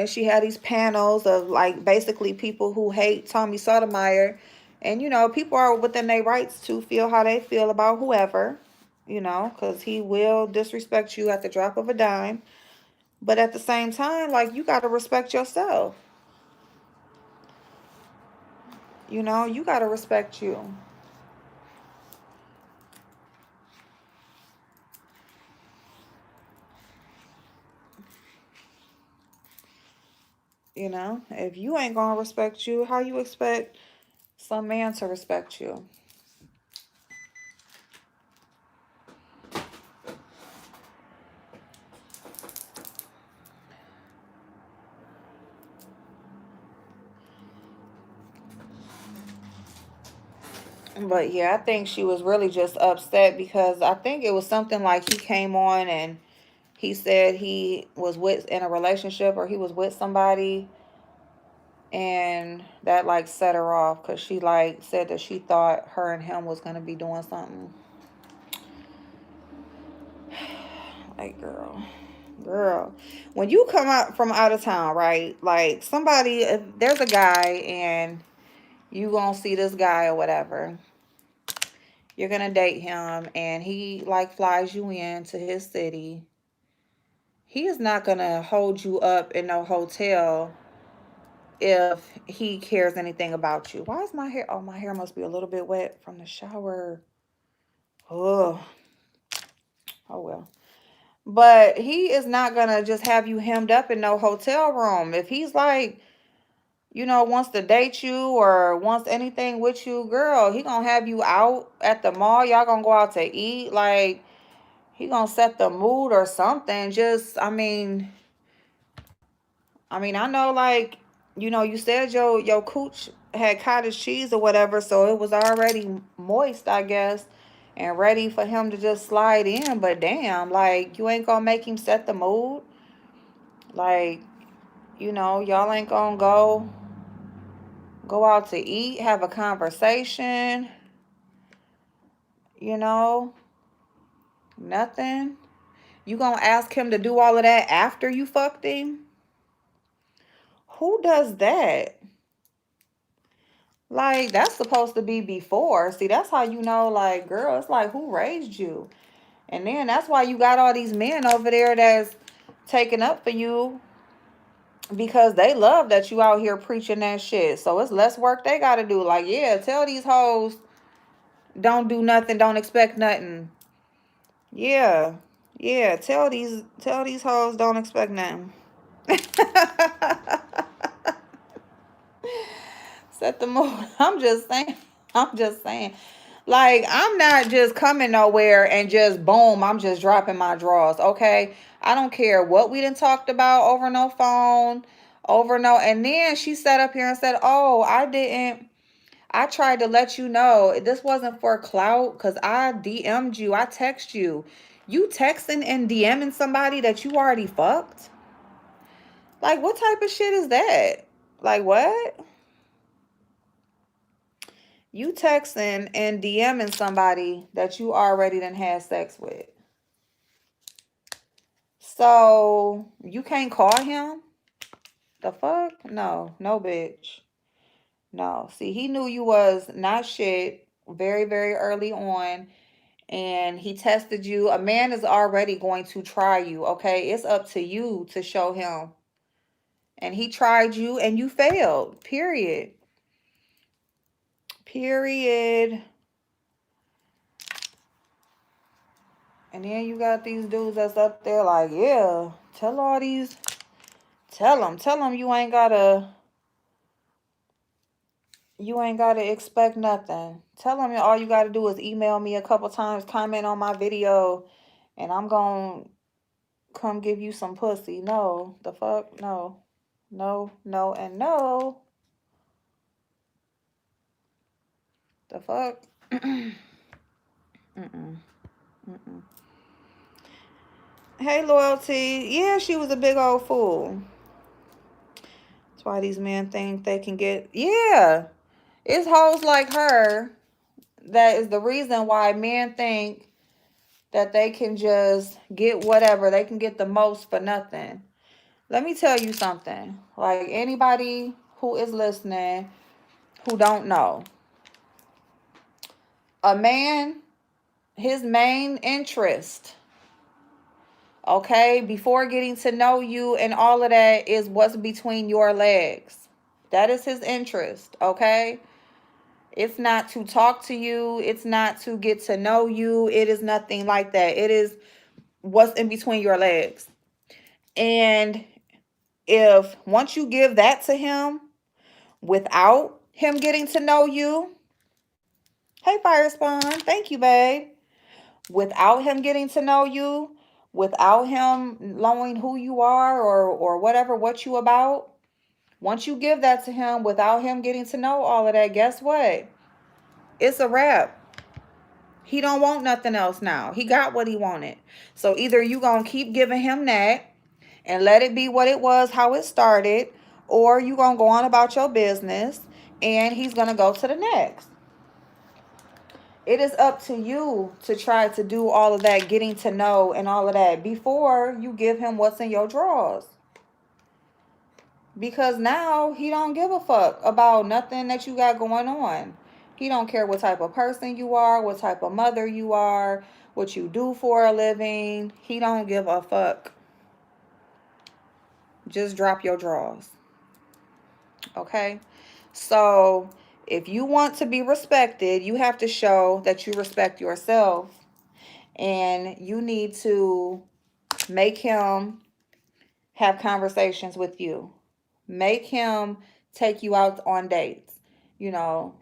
she had these panels of like basically people who hate Tommy Sotomayor. And you know, people are within their rights to feel how they feel about whoever, you know, because he will disrespect you at the drop of a dime. But at the same time, like, you got to respect yourself. You know, you got to respect you. You know, if you ain't going to respect you, how you expect some man to respect you? But yeah, I think she was really just upset because I think it was something like he came on and he said he was with in a relationship or he was with somebody, and that like set her off because she like said that she thought her and him was going to be doing something. Like, girl, when you come out from out of town, right? Like, somebody, if there's a guy and you gonna see this guy or whatever, you're gonna date him and he like flies you in to his city. He is not gonna hold you up in no hotel if he cares anything about you. Why is my hair? Oh, my hair must be a little bit wet from the shower. Oh, oh well. But he is not gonna just have you hemmed up in no hotel room. If he's like, you know, wants to date you or wants anything with you, girl, he gonna have you out at the mall. Y'all gonna go out to eat. Like, he gonna set the mood or something. Just, I know, like, you know, you said your cooch had cottage cheese or whatever, so it was already moist, I guess, and ready for him to just slide in. But damn, like, you ain't gonna make him set the mood. Like, you know, y'all ain't gonna go out to eat, have a conversation, you know, nothing. You gonna ask him to do all of that after you fucked him? Who does that? Like, that's supposed to be before. See, that's how you know, like, girl, it's like, who raised you? And then that's why you got all these men over there that's taking up for you, because they love that you out here preaching that shit. So it's less work they got to do. Like, yeah, tell these hoes don't do nothing, don't expect nothing. Yeah. Yeah, tell these hoes don't expect nothing. Set the mood. I'm just saying. I'm just saying. Like, I'm not just coming nowhere and just boom, I'm just dropping my drawers, okay? I don't care what we done talked about over no phone, over no. And then she sat up here and said, oh, I tried to let you know this wasn't for clout because I DM'd you, I text you. You texting and DMing somebody that you already fucked? Like, what type of shit is that? Like, what? You texting and DMing somebody that you already done had sex with. So you can't call him? The fuck? No, no, bitch. No. See, he knew you was not shit very, very early on, and he tested you. A man is already going to try you, okay? It's up to you to show him. And he tried you and you failed. Period. Period. And then you got these dudes that's up there like, yeah, tell them you ain't gotta expect nothing. Tell them all you gotta do is email me a couple times, comment on my video, and I'm gonna come give you some pussy. No, the fuck, no, no, no, and no, the fuck. Mm-mm, mm-mm. Hey, loyalty. Yeah, she was a big old fool. That's why these men think they can get. Yeah, it's hoes like her that is the reason why men think that they can just get whatever. They can get the most for nothing. Let me tell you something. Like, anybody who is listening who don't know, a man, his main interest, okay, before getting to know you and all of that, is what's between your legs. That is his interest, okay? It's not to talk to you. It's not to get to know you. It is nothing like that. It is what's in between your legs. And if once you give that to him without him getting to know you, hey, Fire Spawn, thank you, babe. Without him getting to know you, without him knowing who you are or whatever, what you about, once you give that to him without him getting to know all of that, guess what? It's a wrap. He don't want nothing else now. He got what he wanted. So either you gonna keep giving him that and let it be what it was, how it started, or you gonna go on about your business and he's gonna go to the next. It is up to you to try to do all of that, getting to know and all of that before you give him what's in your drawers. Because now he don't give a fuck about nothing that you got going on. He don't care what type of person you are, what type of mother you are, what you do for a living. He don't give a fuck. Just drop your drawers. Okay? So, if you want to be respected, you have to show that you respect yourself. And you need to make him have conversations with you. Make him take you out on dates. You know,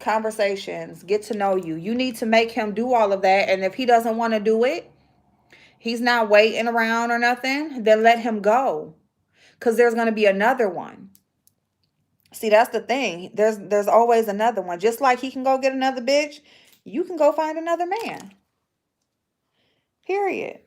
conversations, get to know you. You need to make him do all of that. And if he doesn't want to do it, he's not waiting around or nothing, then let him go. Because there's going to be another one. See, that's the thing. There's always another one. Just like he can go get another bitch, you can go find another man. Period.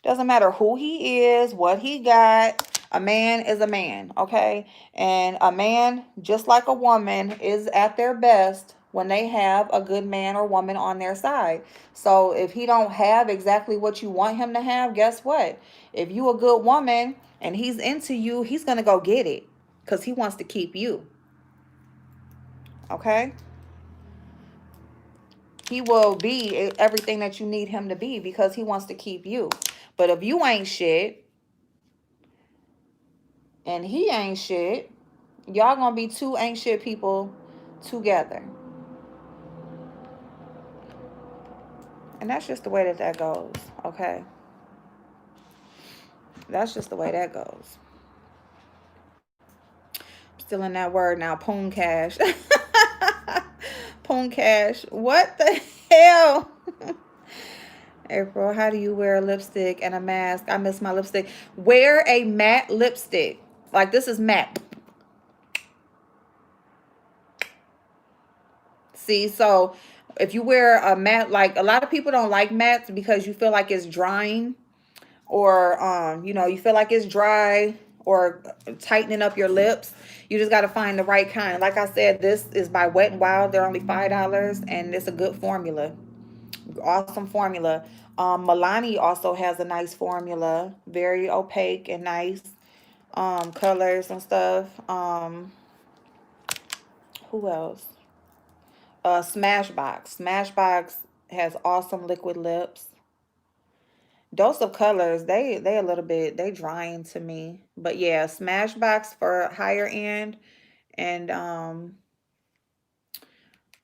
Doesn't matter who he is, what he got. A man is a man, okay? And a man, just like a woman, is at their best when they have a good man or woman on their side. So if he don't have exactly what you want him to have, guess what? If you a good woman and he's into you, he's going to go get it cuz he wants to keep you. Okay? He will be everything that you need him to be because he wants to keep you. But if you ain't shit and he ain't shit, y'all going to be two ain't shit people together. And that's just the way that that goes, okay? That's just the way that goes. Still in that word now, poon cash. Poon cash. What the hell? April, how do you wear a lipstick and a mask? I miss my lipstick. Wear a matte lipstick. Like this is matte. See, so if you wear a matte, like a lot of people don't like mattes because you feel like it's drying or you feel like it's dry or tightening up your lips. You just got to find the right kind. Like I said, this is by Wet and Wild. They're only $5 and it's a good formula. Awesome formula. Milani also has a nice formula, very opaque and nice colors and stuff. Who else? Smashbox. Smashbox has awesome liquid lips. Dose of Colors, they a little bit they drying to me. But yeah, Smashbox for higher end and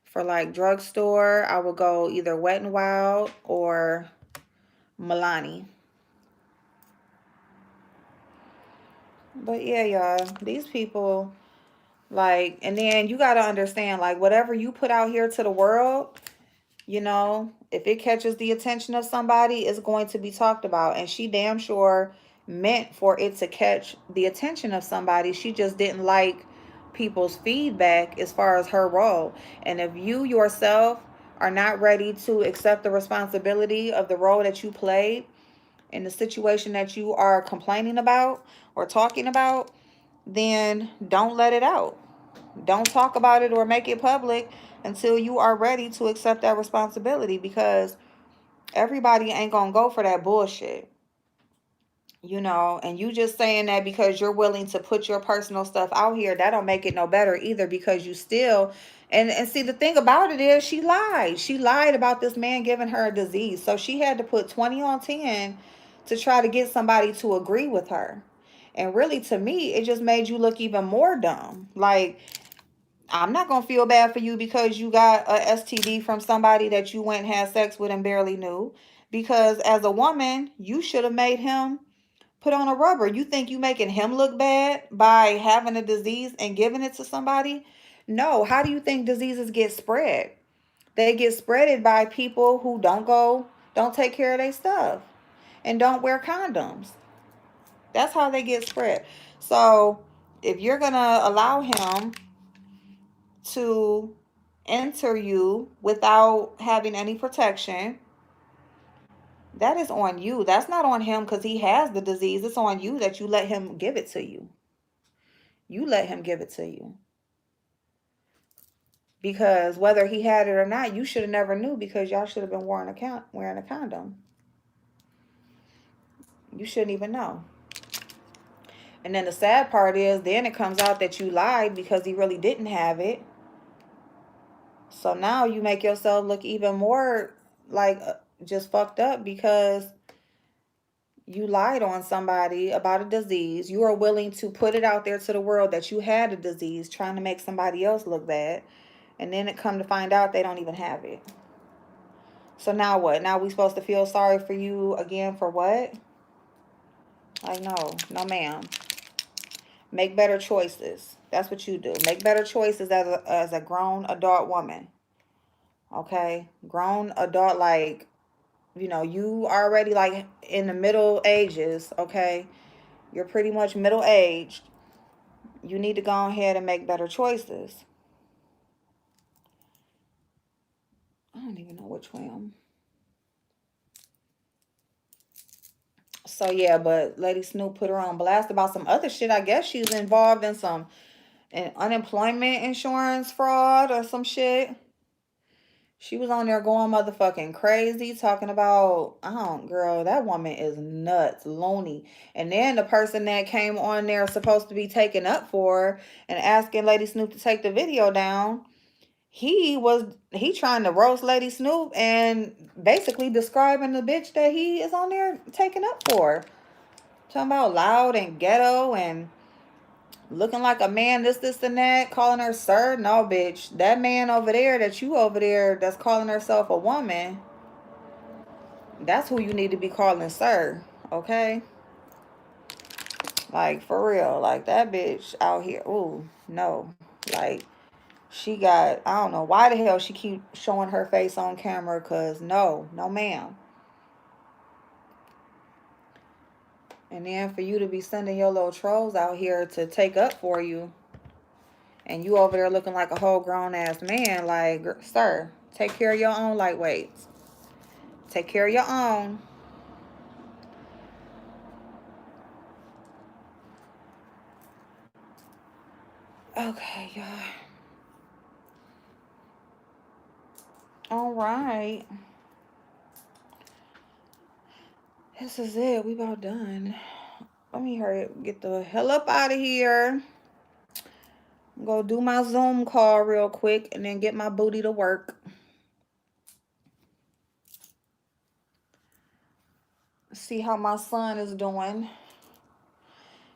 for like drugstore, I will go either Wet and Wild or Milani. But yeah, y'all, these people like, and then you got to understand like whatever you put out here to the world, if it catches the attention of somebody, it's going to be talked about. And she damn sure meant for it to catch the attention of somebody. She just didn't like people's feedback as far as her role. And if you yourself are not ready to accept the responsibility of the role that you played in the situation that you are complaining about or talking about, then don't let it out. Don't talk about it or make it public until you are ready to accept that responsibility because everybody ain't gonna go for that bullshit. And you just saying that because you're willing to put your personal stuff out here, that don't make it no better either because you still and see the thing about it is she lied. She lied about this man giving her a disease. So she had to put 20 on 10 to try to get somebody to agree with her. And really to me, it just made you look even more dumb. Like I'm not gonna feel bad for you because you got a STD from somebody that you went and had sex with and barely knew. Because as a woman, you should have made him put on a rubber. You think you making him look bad by having a disease and giving it to somebody? No. How do you think diseases get spread? They get spreaded by people who don't take care of their stuff and don't wear condoms. That's how they get spread. So if you're gonna allow him to enter you without having any protection, that is on you. That's not on him because he has the disease. It's on you that you let him give it to you. You let him give it to you. Because whether he had it or not, you should have never knew because y'all should have been wearing a condom. You shouldn't even know. And then the sad part is then it comes out that you lied because he really didn't have it. So now you make yourself look even more like just fucked up because you lied on somebody about a disease. You are willing to put it out there to the world that you had a disease, trying to make somebody else look bad. And then it come to find out they don't even have it. So now what? Now we supposed to feel sorry for you again for what? Like, no, no ma'am. Make better choices. That's what you do. Make better choices as a grown adult woman. Okay? Grown adult, like, you already like in the middle ages, okay? You're pretty much middle aged. You need to go ahead and make better choices. I don't even know which way I'm. So yeah, but Lady Snoop put her on blast about some other shit. I guess she's involved in some unemployment insurance fraud or some shit. She was on there going motherfucking crazy, talking about, girl, that woman is nuts, loony. And then the person that came on there supposed to be taking up for her and asking Lady Snoop to take the video down. He trying to roast Lady Snoop and basically describing the bitch that he is on there taking up for. Talking about loud and ghetto and looking like a man, this, and that, calling her sir. No, bitch. That man over there, that you over there, that's calling herself a woman, that's who you need to be calling sir. Okay? Like, for real. Like, that bitch out here. Ooh, no. Like, she got, I don't know why the hell she keep showing her face on camera, because no, no, ma'am. And then for you to be sending your little trolls out here to take up for you, and you over there looking like a whole grown ass man, like, sir, take care of your own lightweights. Take care of your own. Okay, y'all. All right. This is it. We about done. Let me hurry up, get the hell up out of here. Go do my Zoom call real quick and then get my booty to work. See how my son is doing.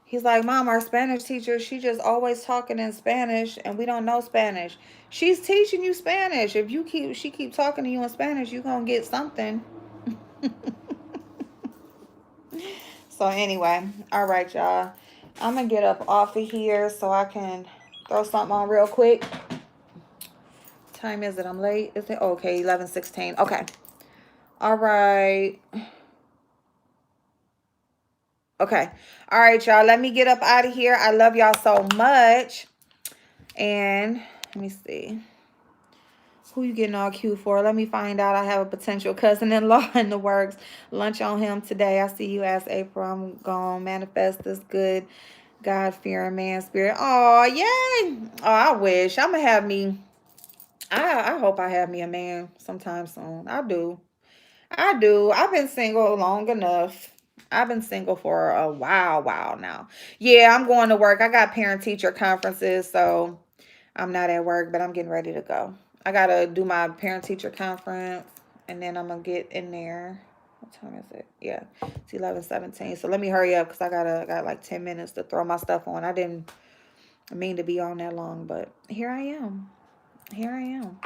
He's like, Mom, our Spanish teacher, she just always talking in Spanish and we don't know Spanish. She's teaching you Spanish. If she keep talking to you in Spanish, you gonna get something. So anyway, all right, y'all. I'm gonna get up off of here so I can throw something on real quick. Time is it? I'm late. Is it okay? 11:16. Okay. All right. Okay. All right, y'all. Let me get up out of here. I love y'all so much. And let me see. Who you getting all cute for? Let me find out. I have a potential cousin-in-law in the works. Lunch on him today. I see you as April. I'm going to manifest this good God-fearing man spirit. Oh, yay. Oh, I wish. I'm going to have me. I hope I have me a man sometime soon. I do. I do. I've been single long enough. I've been single for a while now. Yeah, I'm going to work. I got parent-teacher conferences, so I'm not at work, but I'm getting ready to go. I got to do my parent-teacher conference, and then I'm going to get in there. What time is it? Yeah, it's 11:17. So let me hurry up because I got like 10 minutes to throw my stuff on. I didn't mean to be on that long, but here I am. Here I am.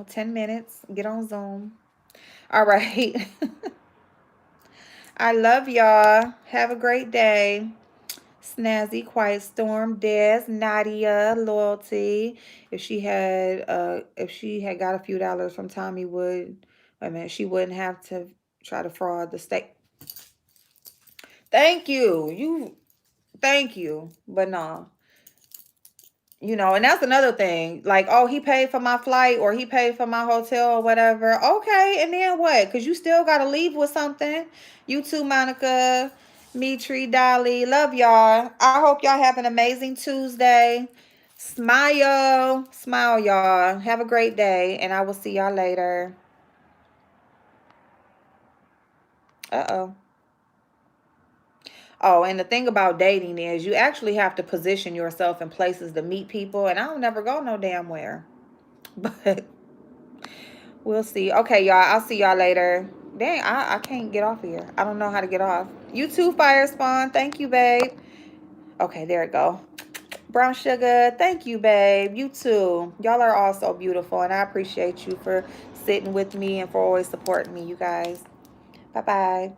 10 minutes. Get on Zoom. All right. I love y'all. Have a great day. Snazzy, Quiet Storm, Des, Nadia, Loyalty. If she had got a few dollars from Tommy Wood, wait a minute, she wouldn't have to try to fraud the state. Thank you. Thank you. But no. And that's another thing. Like, oh, he paid for my flight or he paid for my hotel or whatever. Okay, and then what? Because you still got to leave with something. You too, Monica, Mitri, Dolly. Love y'all. I hope y'all have an amazing Tuesday. Smile. Smile, y'all. Have a great day, and I will see y'all later. Uh-oh. Oh, and the thing about dating is you actually have to position yourself in places to meet people, and I don't never go no damn where. But we'll see. Okay, y'all. I'll see y'all later. Dang, I can't get off here. I don't know how to get off. You too, Fire Spawn. Thank you, babe. Okay, there it go. Brown Sugar. Thank you, babe. You too. Y'all are all so beautiful, and I appreciate you for sitting with me and for always supporting me, you guys. Bye-bye.